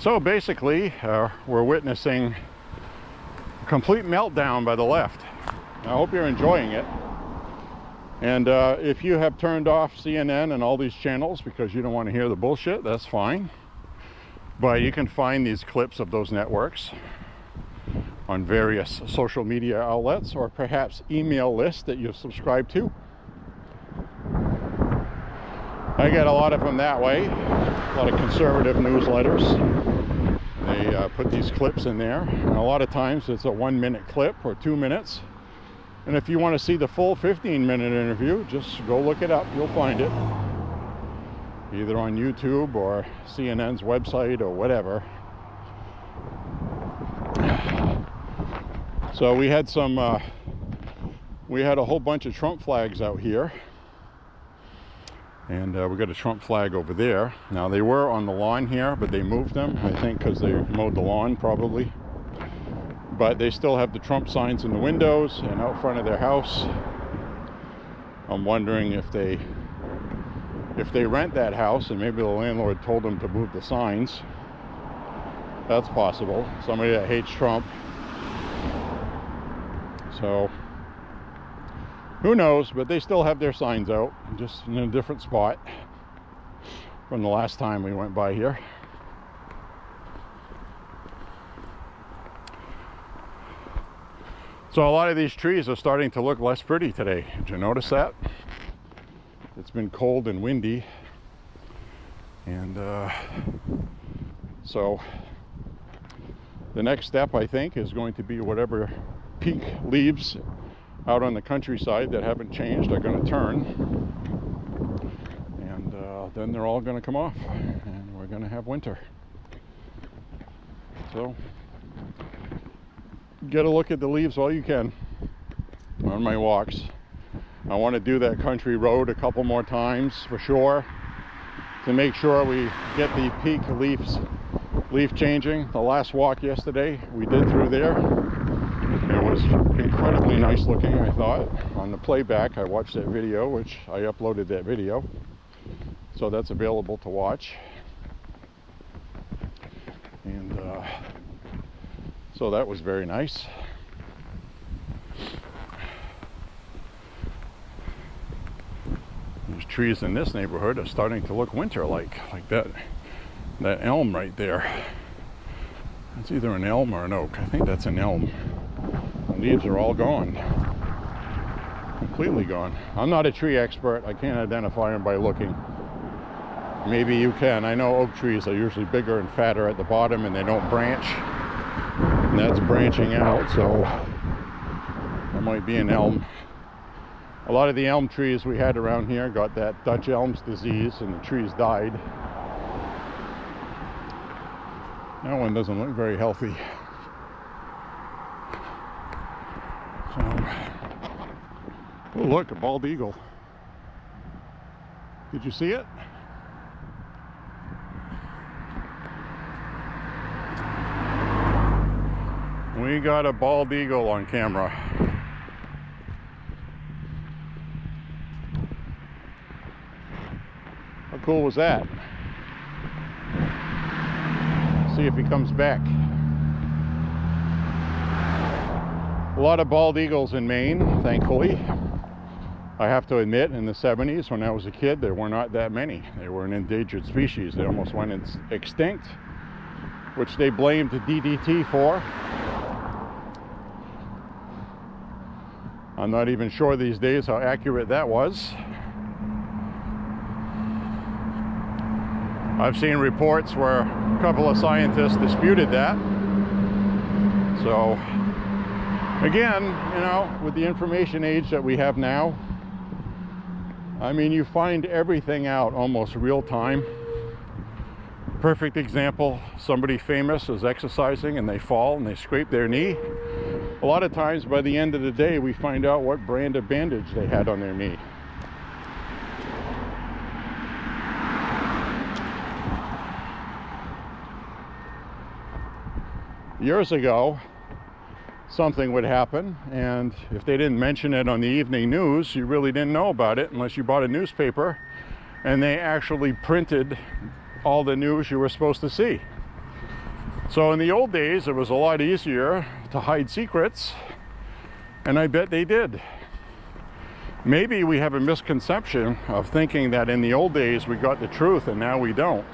So basically, we're witnessing a complete meltdown by the left. I hope you're enjoying it. And if you have turned off CNN and all these channels because you don't want to hear the bullshit, that's fine. But you can find these clips of those networks on various social media outlets, or perhaps email lists that you've subscribed to. I get a lot of them that way, a lot of conservative newsletters. They put these clips in there, and a lot of times it's a 1-minute clip or 2 minutes. And if you want to see the full 15-minute interview, just go look it up. You'll find it either on YouTube or CNN's website or whatever. So we had a whole bunch of Trump flags out here, and we got a Trump flag over there. Now they were on the lawn here, but they moved them, I think because they mowed the lawn probably. But they still have the Trump signs in the windows and out front of their house. I'm wondering if they rent that house and maybe the landlord told them to move the signs. That's possible. Somebody that hates Trump. So who knows, but they still have their signs out, just in a different spot from the last time we went by here. So a lot of these trees are starting to look less pretty today. Did you notice that? It's been cold and windy, and so the next step, I think, is going to be whatever peak leaves out on the countryside that haven't changed are going to turn, and then they're all going to come off, and we're going to have winter. So get a look at the leaves while you can on my walks. I want to do that country road a couple more times for sure, to make sure we get the peak leaf changing. The last walk yesterday we did through there, it was incredibly nice looking, I thought. On the playback, I watched that video, which I uploaded that video, so that's available to watch. And so that was very nice. These trees in this neighborhood are starting to look winter-like, like that elm right there. It's either an elm or an oak. I think that's an elm. The leaves are all gone, completely gone. I'm not a tree expert. I can't identify them by looking. Maybe you can. I know oak trees are usually bigger and fatter at the bottom, and they don't branch. And that's branching out, so that might be an elm. A lot of the elm trees we had around here got that Dutch elm's disease, and the trees died. That one doesn't look very healthy. So, oh look, a bald eagle. Did you see it? We got a bald eagle on camera. How cool was that? See if he comes back. A lot of bald eagles in Maine, thankfully. I have to admit, in the 70s, when I was a kid, there were not that many. They were an endangered species. They almost went extinct, which they blamed DDT for. I'm not even sure these days how accurate that was. I've seen reports where a couple of scientists disputed that. So, again, you know, with the information age that we have now, I mean, you find everything out almost real time. Perfect example, somebody famous is exercising and they fall and they scrape their knee. A lot of times by the end of the day, we find out what brand of bandage they had on their knee. Years ago, something would happen, and if they didn't mention it on the evening news, you really didn't know about it unless you bought a newspaper and they actually printed all the news you were supposed to see. So in the old days, it was a lot easier to hide secrets, and I bet they did. Maybe we have a misconception of thinking that in the old days we got the truth and now we don't.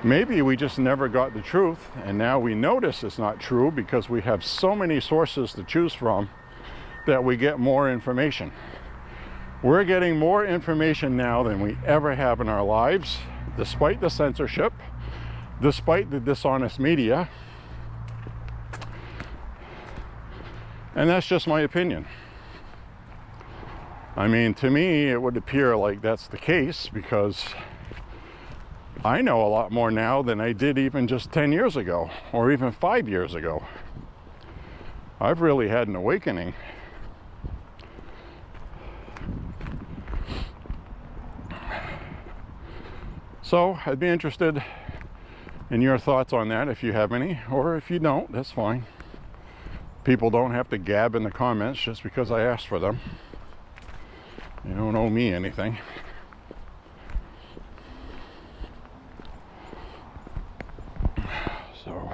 Maybe we just never got the truth, and now we notice it's not true because we have so many sources to choose from that we get more information. We're getting more information now than we ever have in our lives, despite the censorship, despite the dishonest media. And that's just my opinion. I mean, to me, it would appear like that's the case because I know a lot more now than I did even just 10 years ago, or even 5 years ago. I've really had an awakening. So I'd be interested in your thoughts on that if you have any, or if you don't, that's fine. People don't have to gab in the comments just because I asked for them. You don't owe me anything. So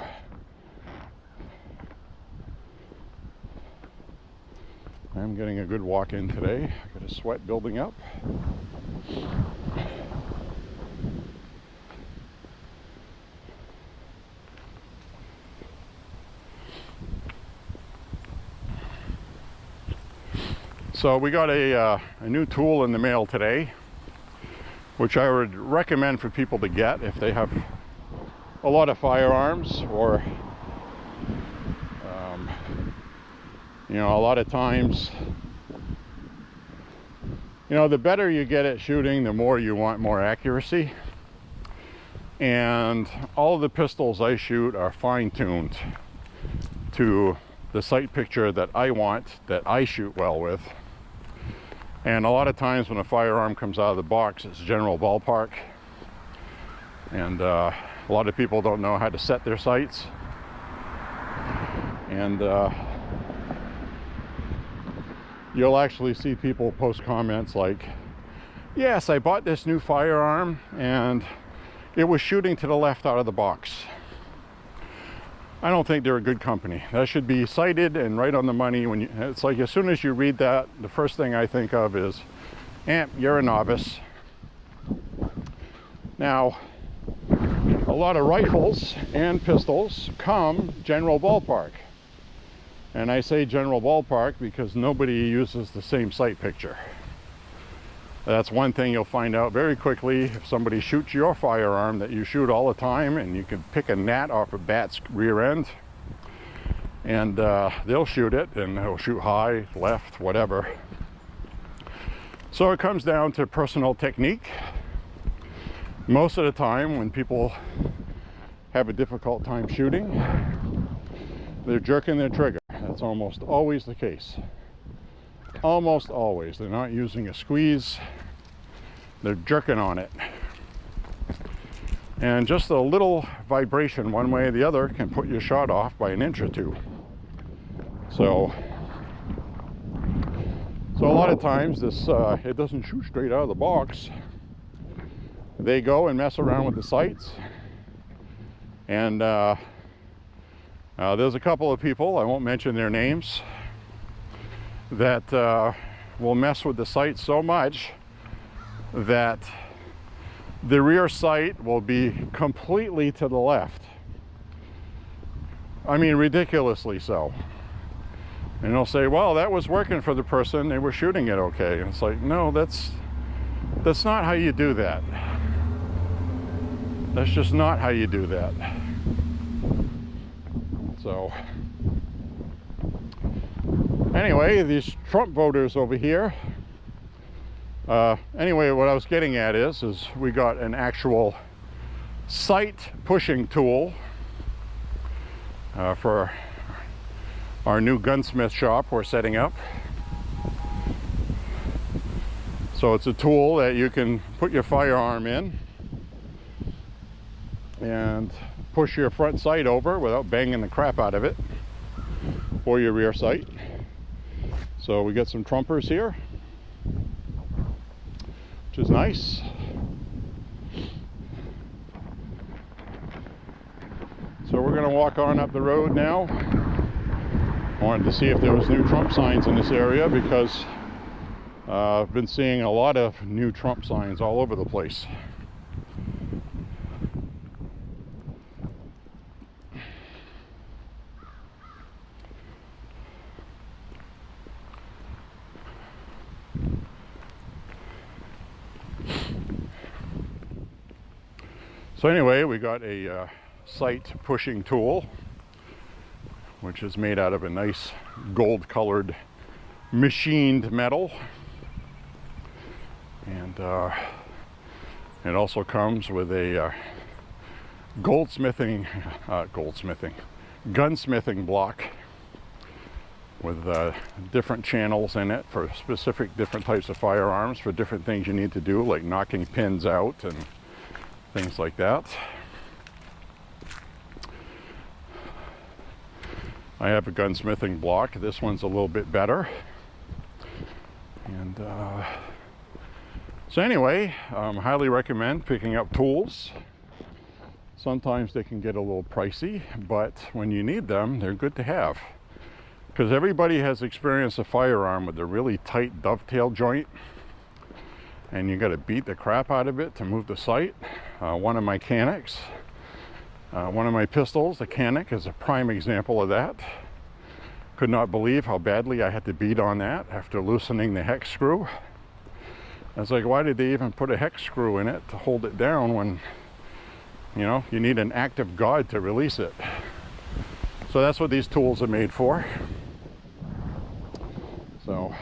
I'm getting a good walk in today. I got a sweat building up. So we got a new tool in the mail today, which I would recommend for people to get if they have a lot of firearms, or you know, a lot of times, you know, the better you get at shooting, the more you want more accuracy. And all the pistols I shoot are fine-tuned to the sight picture that I want, that I shoot well with. And a lot of times when a firearm comes out of the box, it's general ballpark. And a lot of people don't know how to set their sights. And you'll actually see people post comments like, yes, I bought this new firearm and it was shooting to the left out of the box. I don't think they're a good company. That should be cited and right on the money. When you, it's like as soon as you read that, the first thing I think of is, you're a novice. Now, a lot of rifles and pistols come general ballpark. And I say general ballpark because nobody uses the same sight picture. That's one thing you'll find out very quickly if somebody shoots your firearm that you shoot all the time, and you can pick a gnat off a bat's rear end, and they'll shoot it, and they'll shoot high, left, whatever. So it comes down to personal technique. Most of the time when people have a difficult time shooting, they're jerking their trigger. That's almost always the case. Almost always. They're not using a squeeze, they're jerking on it. And just a little vibration one way or the other can put your shot off by an inch or two. So a lot of times this it doesn't shoot straight out of the box. They go and mess around with the sights, and there's a couple of people, I won't mention their names, that will mess with the sight so much that the rear sight will be completely to the left. I mean, ridiculously so. And they'll say, well, that was working for the person, they were shooting it okay. And it's like, no, that's not how you do that. That's just not how you do that. So anyway, these Trump voters over here, anyway, what I was getting at is we got an actual sight pushing tool for our new gunsmith shop we're setting up. So it's a tool that you can put your firearm in and push your front sight over without banging the crap out of it, or your rear sight. So we got some Trumpers here, which is nice. So we're gonna walk on up the road now. I wanted to see if there was new Trump signs in this area because I've been seeing a lot of new Trump signs all over the place. So anyway, we got a sight pushing tool, which is made out of a nice gold colored machined metal, and it also comes with a gunsmithing block with different channels in it for specific different types of firearms, for different things you need to do, like knocking pins out and things like that. I have a gunsmithing block. This one's a little bit better. And so anyway, highly recommend picking up tools. Sometimes they can get a little pricey, but when you need them, they're good to have. Because everybody has experienced a firearm with a really tight dovetail joint, and you got to beat the crap out of it to move the sight. One of my Canics, one of my pistols, the Canic, is a prime example of that. Could not believe how badly I had to beat on that after loosening the hex screw. I was like, why did they even put a hex screw in it to hold it down when, you know, you need an act of God to release it? So that's what these tools are made for. So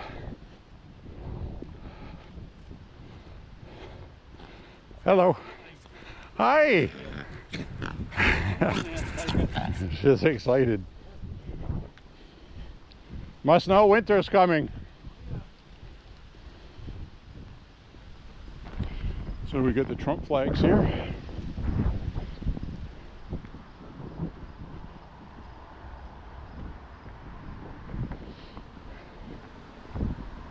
hello. Hi. She's excited. Must know winter's coming. So we get the Trump flags here.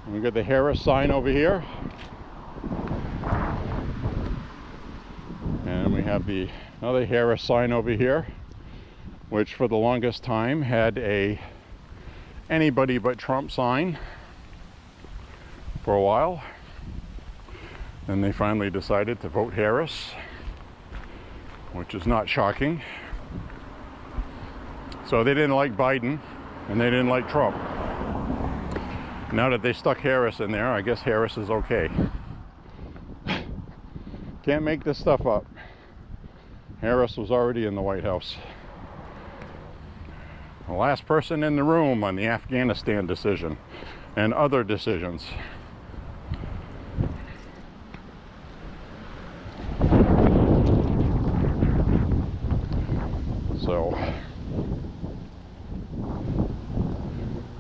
We got the Harris sign over here. And we have the other Harris sign over here, which for the longest time had a anybody but Trump sign for a while. Then they finally decided to vote Harris, which is not shocking. So they didn't like Biden and they didn't like Trump. Now that they stuck Harris in there, I guess Harris is okay. Can't make this stuff up. Harris was already in the White House. The last person in the room on the Afghanistan decision and other decisions. So,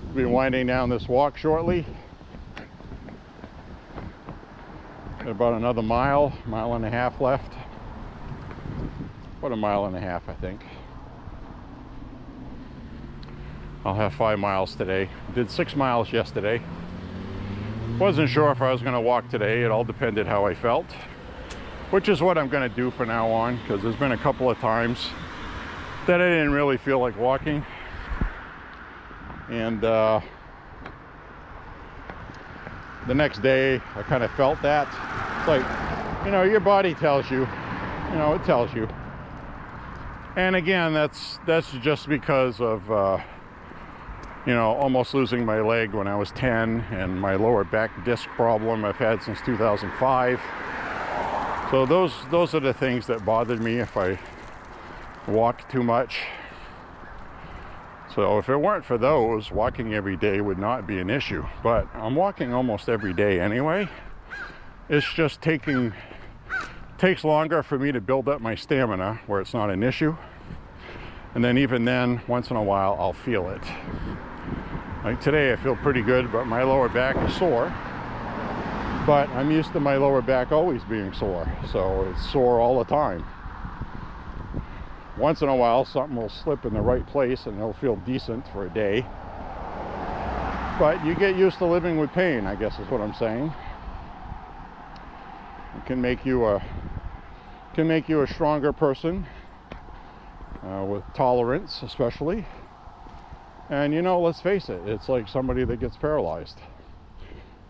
we'll be winding down this walk shortly. About another mile and a half left. About a mile and a half, I think. I'll have 5 miles today. Did 6 miles yesterday. Wasn't sure if I was going to walk today. It all depended how I felt, which is what I'm going to do from now on, because there's been a couple of times that I didn't really feel like walking. And the next day I kind of felt that. It's like, you know, your body tells you, you know, it tells you. And again, that's just because of you know, almost losing my leg when I was 10, and my lower back disc problem I've had since 2005. So those are the things that bothered me if I walked too much. So if it weren't for those, walking every day would not be an issue. But I'm walking almost every day anyway. It's just takes longer for me to build up my stamina where it's not an issue. And then even then, once in a while, I'll feel it. Like today, I feel pretty good, but my lower back is sore. But I'm used to my lower back always being sore, so it's sore all the time. Once in a while, something will slip in the right place and it'll feel decent for a day. But you get used to living with pain, I guess is what I'm saying. It can make you a stronger person. with tolerance especially. And you know, let's face it, it's like somebody that gets paralyzed,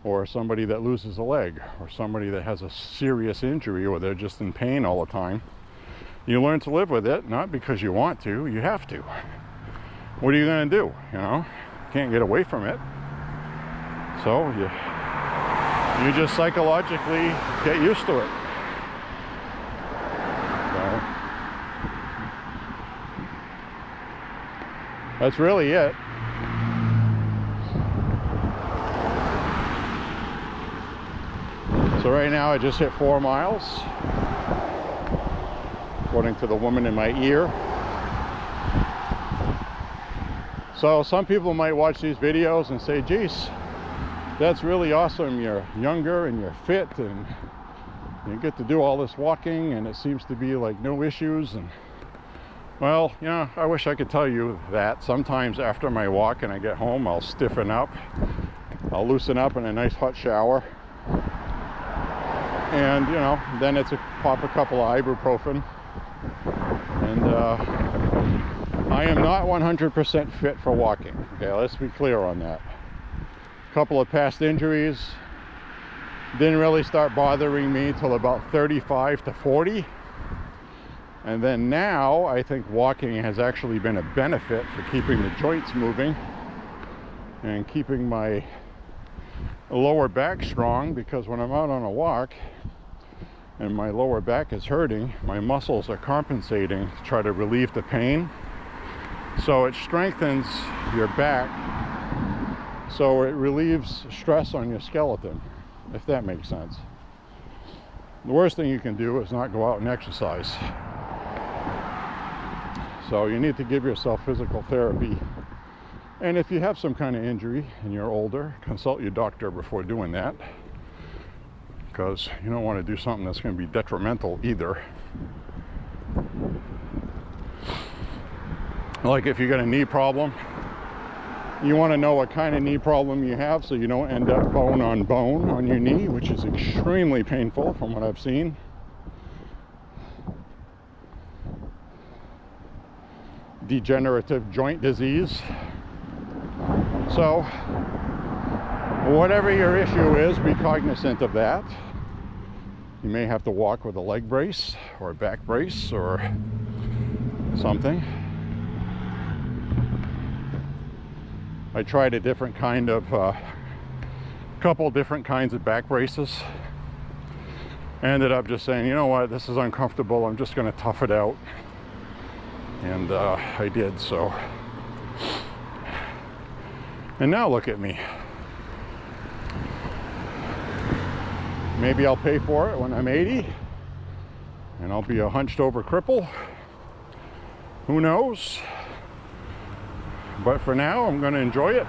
or somebody that loses a leg, or somebody that has a serious injury, or they're just in pain all the time. You learn to live with it, not because you want to, you have to. What are you going to do? You know, can't get away from it. So you just psychologically get used to it. So that's really it. So right now I just hit 4 miles, according to the woman in my ear. So some people might watch these videos and say, geez, that's really awesome. You're younger and you're fit and you get to do all this walking and it seems to be like no issues. And well, you know, I wish I could tell you that. Sometimes after my walk and I get home, I'll stiffen up. I'll loosen up in a nice hot shower. And, you know, then it's pop a couple of ibuprofen. And I am not 100% fit for walking. Okay, let's be clear on that. A couple of past injuries didn't really start bothering me till about 35 to 40. And then now I think walking has actually been a benefit for keeping the joints moving and keeping my lower back strong, because when I'm out on a walk and my lower back is hurting, my muscles are compensating to try to relieve the pain. So it strengthens your back, so it relieves stress on your skeleton, if that makes sense. The worst thing you can do is not go out and exercise. So you need to give yourself physical therapy. And if you have some kind of injury and you're older, consult your doctor before doing that, because you don't want to do something that's going to be detrimental either. Like if you got a knee problem, you want to know what kind of knee problem you have so you don't end up bone on bone on your knee, which is extremely painful from what I've seen. Degenerative joint disease. So whatever your issue is, be cognizant of that. You may have to walk with a leg brace or a back brace or something. I tried a different kind of couple different kinds of back braces. I ended up just saying, you know what, this is uncomfortable, I'm just going to tough it out. And I did so. And now look at me. Maybe I'll pay for it when I'm 80 and I'll be a hunched over cripple. Who knows? But for now, I'm going to enjoy it.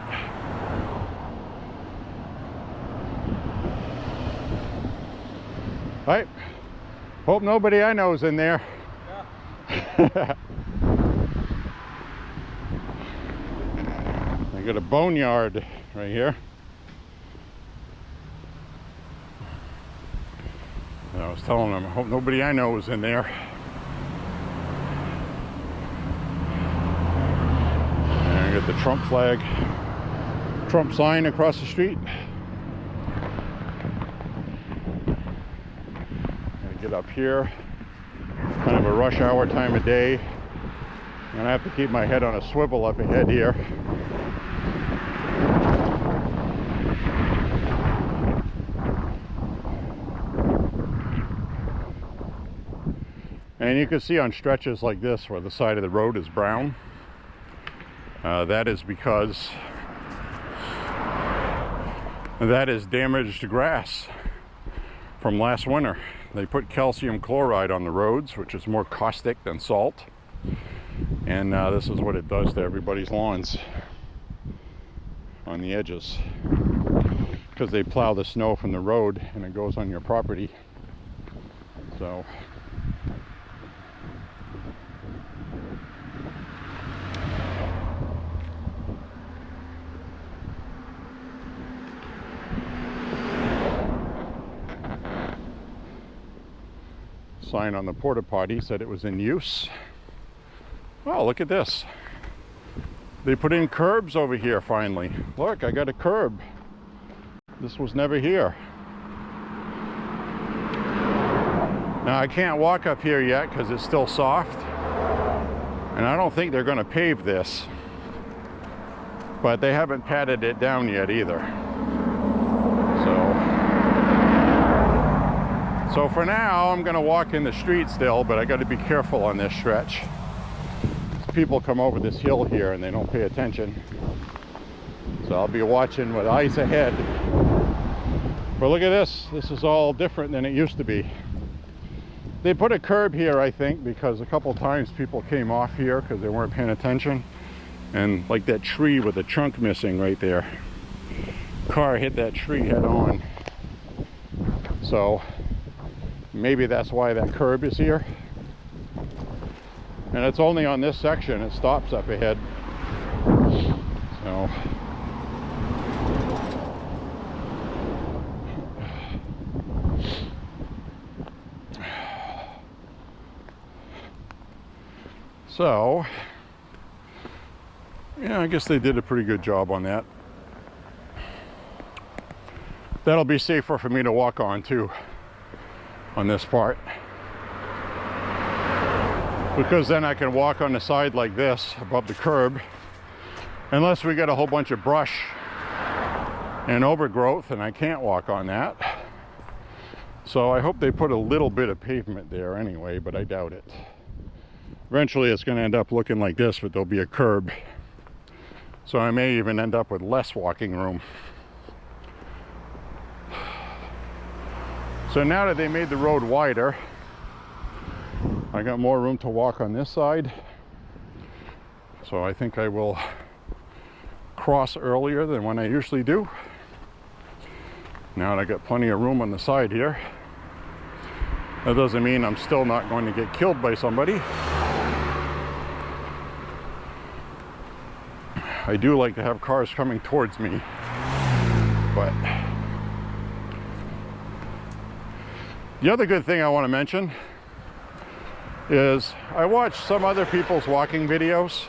Right. Hope nobody I know is in there. Yeah. I got a boneyard right here. And I was telling them, I hope nobody I know is in there. And I got the Trump flag, Trump sign across the street. I get up here, kind of a rush hour time of day. I'm gonna have to keep my head on a swivel up ahead here. And you can see on stretches like this where the side of the road is brown, that is because that is damaged grass from last winter. They put calcium chloride on the roads, which is more caustic than salt. And this is what it does to everybody's lawns on the edges, because they plow the snow from the road and it goes on your property. So sign on the porta potty said it was in use. Oh, look at this. They put in curbs over here finally. Look, I got a curb. This was never here. Now I can't walk up here yet because it's still soft. And I don't think they're going to pave this. But they haven't patted it down yet either. So for now, I'm going to walk in the street still, but I got to be careful on this stretch. People come over this hill here and they don't pay attention. So I'll be watching with eyes ahead. But look at this. This is all different than it used to be. They put a curb here, I think, because a couple times people came off here because they weren't paying attention. And like that tree with the trunk missing right there. Car hit that tree head on. So maybe that's why that curb is here. And it's only on this section. It stops up ahead. So yeah, I guess they did a pretty good job on that. That'll be safer for me to walk on too, on this part. Because then I can walk on the side like this, above the curb. Unless we get a whole bunch of brush and overgrowth, and I can't walk on that. So I hope they put a little bit of pavement there anyway, but I doubt it. Eventually it's going to end up looking like this, but there'll be a curb. So I may even end up with less walking room. So now that they made the road wider, I got more room to walk on this side. So I think I will cross earlier than when I usually do. Now that I got plenty of room on the side here. That doesn't mean I'm still not going to get killed by somebody. I do like to have cars coming towards me, but the other good thing I want to mention is I watch some other people's walking videos,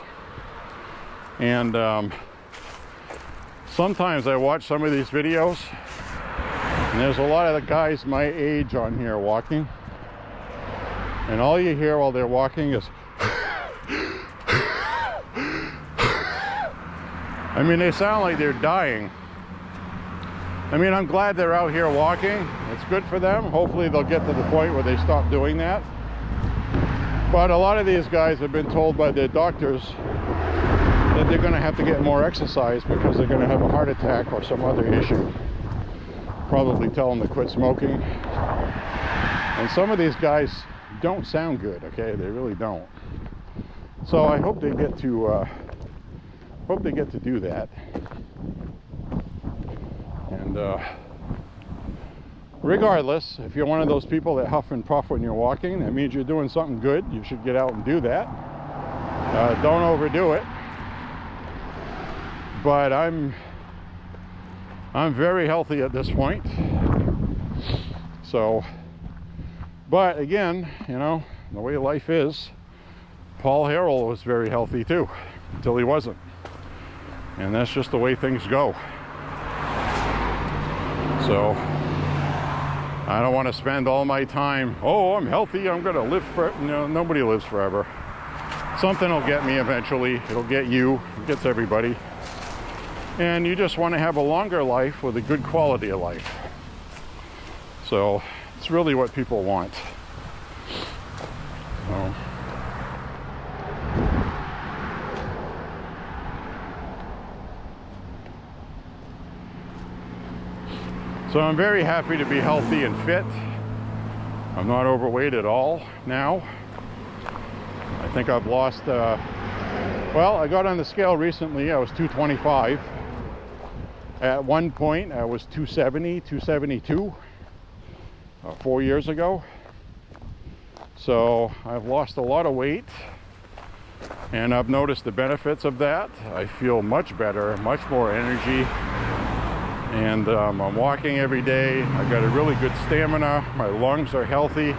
and sometimes I watch some of these videos and there's a lot of the guys my age on here walking, and all you hear while they're walking is I mean, they sound like they're dying. I mean, I'm glad they're out here walking. It's good for them. Hopefully they'll get to the point where they stop doing that. But a lot of these guys have been told by their doctors that they're going to have to get more exercise because they're going to have a heart attack or some other issue. Probably tell them to quit smoking. And some of these guys don't sound good, okay? They really don't. So I hope they get to do that. And regardless, if you're one of those people that huff and puff when you're walking, that means you're doing something good. You should get out and do that. Don't overdo it. But I'm very healthy at this point. So, but again, you know, the way life is, Paul Harrell was very healthy too, until he wasn't. And that's just the way things go. So I don't want to spend all my time, oh, I'm healthy, I'm gonna live for, you know, nobody lives forever. Something will get me eventually. It'll get you, it gets everybody. And you just want to have a longer life with a good quality of life. So it's really what people want. So I'm very happy to be healthy and fit. I'm not overweight at all now. I think I've lost, well, I got on the scale recently. I was 225. At one point, I was 270, 272, 4 years ago. So I've lost a lot of weight, and I've noticed the benefits of that. I feel much better, much more energy. And I'm walking every day. I've got a really good stamina. My lungs are healthy.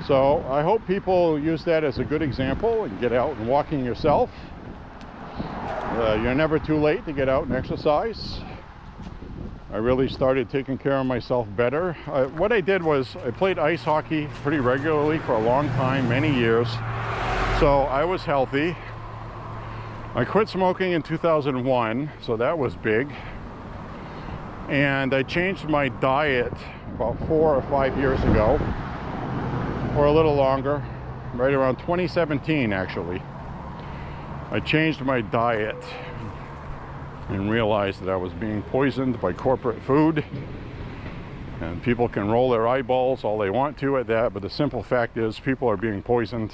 So I hope people use that as a good example and get out and walking yourself. You're never too late to get out and exercise. I really started taking care of myself better. What I did was I played ice hockey pretty regularly for a long time, many years. So I was healthy. I quit smoking in 2001, so that was big. And I changed my diet about 4 or 5 years ago, or a little longer, right around 2017 actually. I changed my diet and realized that I was being poisoned by corporate food. And people can roll their eyeballs all they want to at that, but the simple fact is people are being poisoned.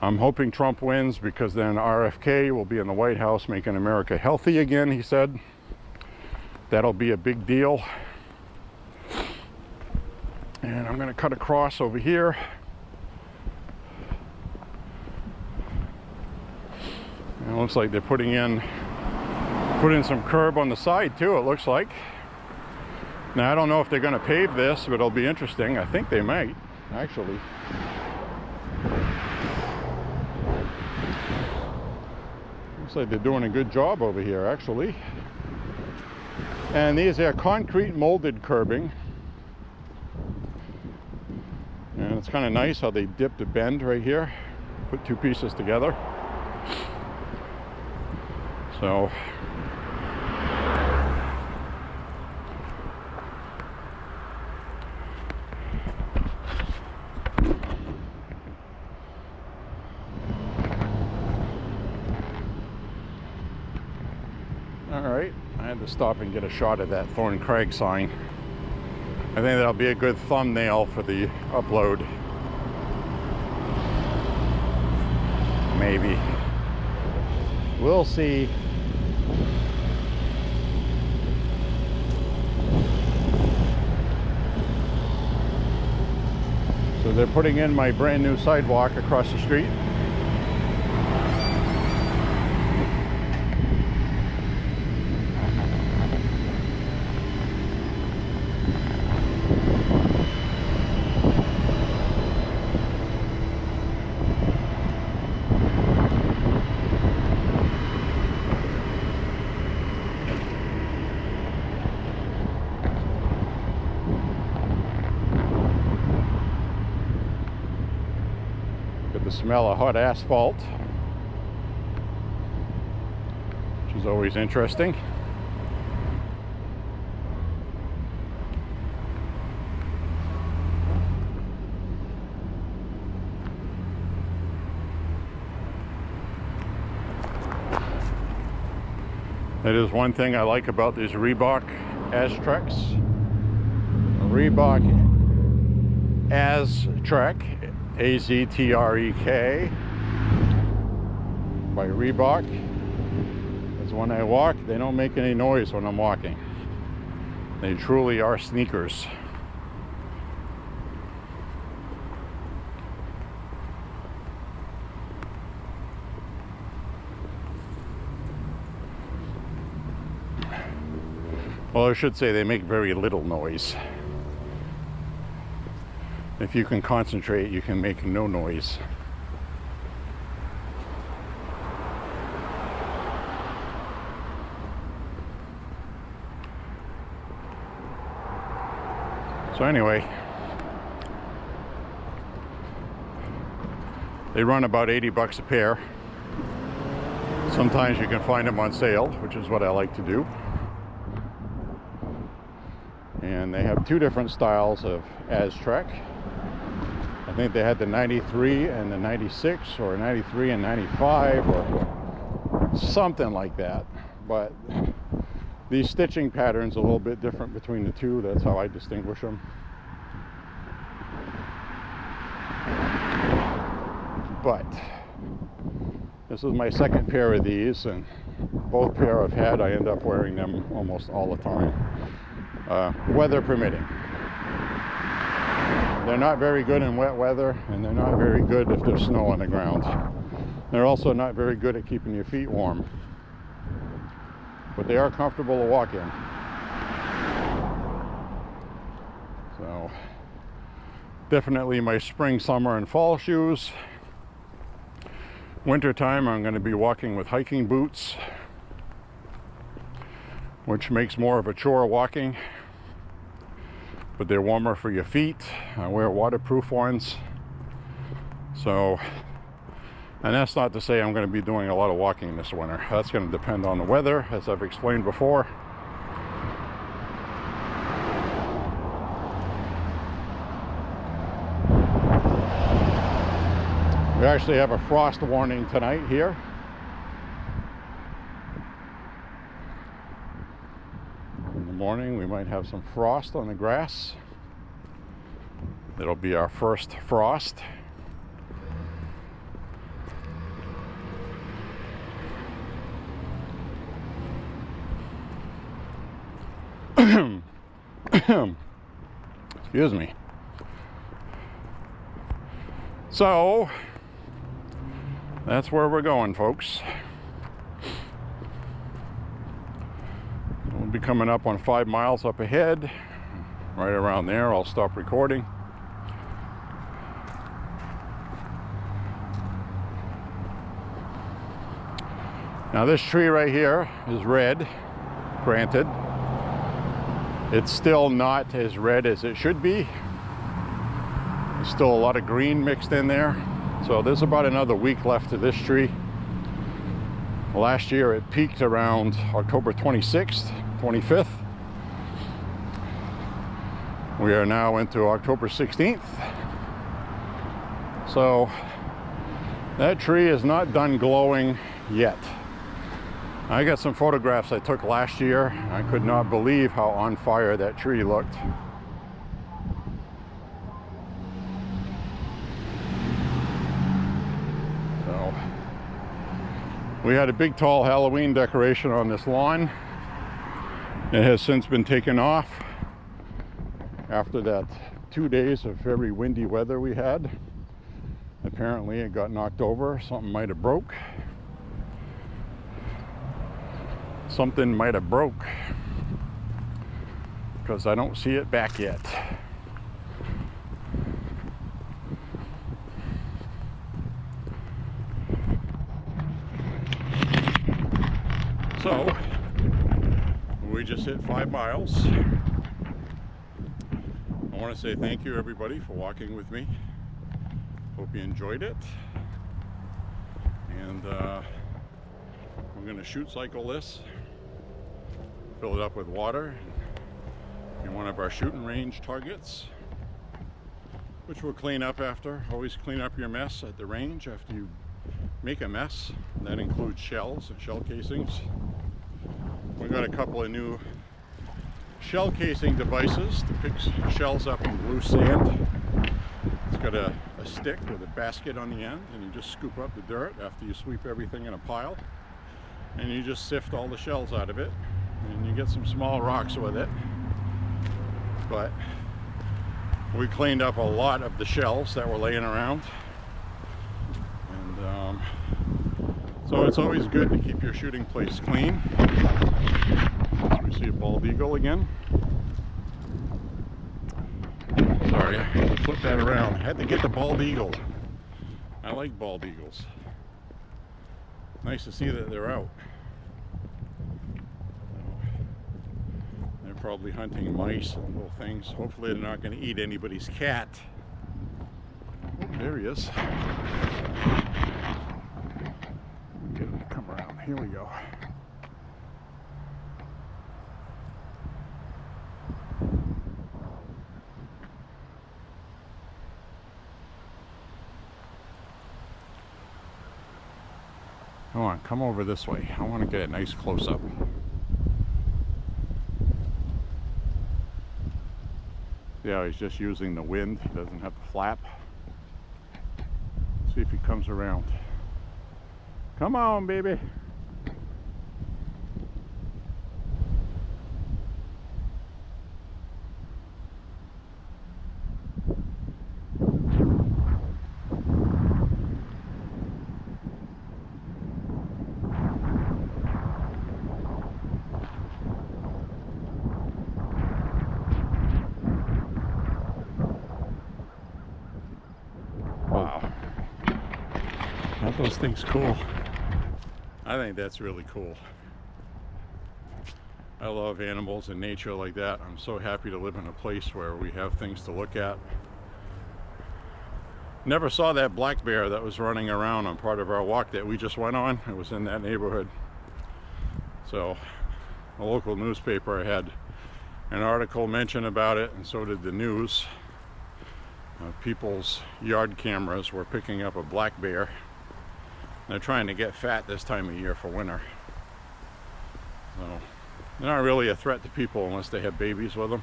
I'm hoping Trump wins because then RFK will be in the White House making America healthy again, he said. That'll be a big deal. And I'm going to cut across over here. And it looks like they're putting in some curb on the side too, it looks like. Now I don't know if they're going to pave this, but it'll be interesting. I think they might, actually. Looks like they're doing a good job over here, actually. And these are concrete molded curbing. And it's kind of nice how they dipped a bend right here, put two pieces together. So all right, I had to stop and get a shot of that Thorn Crag sign. I think that'll be a good thumbnail for the upload. Maybe. We'll see. So they're putting in my brand new sidewalk across the street. The smell of hot asphalt, which is always interesting. That is one thing I like about these Reebok Aztreks. Reebok Aztrek, A-Z-T-R-E-K, by Reebok. Because when I walk, they don't make any noise when I'm walking. They truly are sneakers. Well, I should say they make very little noise. If you can concentrate, you can make no noise. So anyway, they run about 80 bucks a pair. Sometimes you can find them on sale, which is what I like to do. And they have two different styles of Aztrek. I think they had the 93 and the 96, or 93 and 95, or something like that. But the stitching pattern's a little bit different between the two. That's how I distinguish them. But this is my second pair of these, and both pair I've had, I end up wearing them almost all the time, weather permitting. They're not very good in wet weather, and they're not very good if there's snow on the ground. They're also not very good at keeping your feet warm. But they are comfortable to walk in. So Definitely my spring, summer, and fall shoes. Wintertime, I'm going to be walking with hiking boots, which makes more of a chore walking, but they're warmer for your feet. I wear waterproof ones. So, and that's not to say I'm going to be doing a lot of walking this winter. That's going to depend on the weather, as I've explained before. We actually have a frost warning tonight here. In the morning we might have some frost on the grass. It'll be our first frost. Excuse me. So that's where we're going, folks. We'll be coming up on 5 miles up ahead. Right around there, I'll stop recording. Now this tree right here is red, granted. It's still not as red as it should be. There's still a lot of green mixed in there. So there's about another week left to this tree. Last year it peaked around October 26th, 25th. We are now into October 16th. So that tree is not done glowing yet. I got some photographs I took last year. I could not believe how on fire that tree looked. So we had a big tall Halloween decoration on this lawn. It has since been taken off after that 2 days of very windy weather we had. Apparently it got knocked over. Something might have broke. Something might have broke, because I don't see it back yet. So we just hit 5 miles. I want to say thank you everybody for walking with me. Hope you enjoyed it. And we're going to shoot cycle this, fill it up with water in one of our shooting range targets, which we'll clean up after. Always clean up your mess at the range after you make a mess. That includes shells and shell casings. We've got a couple of new shell casing devices to pick shells up in loose sand. It's got a stick with a basket on the end, and you just scoop up the dirt after you sweep everything in a pile, and you just sift all the shells out of it, and you get some small rocks with it. But we cleaned up a lot of the shells that were laying around, and so it's always good to keep your shooting place clean. We see a bald eagle again. Sorry, I had to flip that around. I had to get the bald eagle. I like bald eagles. Nice to see that they're out. They're probably hunting mice and little things. Hopefully they're not going to eat anybody's cat. Oh, there he is. Get him to come around. Here we go. Come on, come over this way. I want to get a nice close-up. Yeah, he's just using the wind. He doesn't have to flap. See if he comes around. Come on, baby. those things cool. I think that's really cool. I love animals and nature like that. I'm so happy to live in a place where we have things to look at. Never saw that black bear that was running around on part of our walk that we just went on. It was in that neighborhood. So a local newspaper had an article mention about it, and so did the news. People's yard cameras were picking up a black bear. They're trying to get fat this time of year for winter. So they're not really a threat to people unless they have babies with them.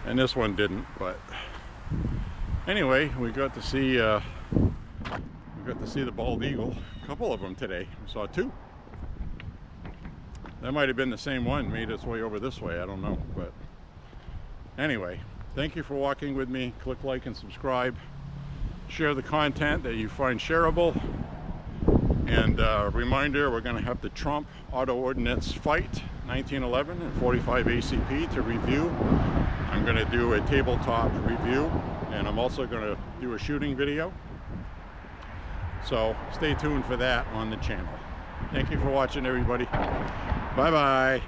And this one didn't, but anyway, we got to see the bald eagle. A couple of them today. We saw two. That might have been the same one, made its way over this way, I don't know. But anyway, thank you for walking with me. Click like and subscribe. Share the content that you find shareable. And reminder, we're going to have the Trump Auto Ordinance Fight 1911 and 45 ACP to review. I'm going to do a tabletop review, and I'm also going to do a shooting video. So stay tuned for that on the channel. Thank you for watching, everybody. Bye-bye.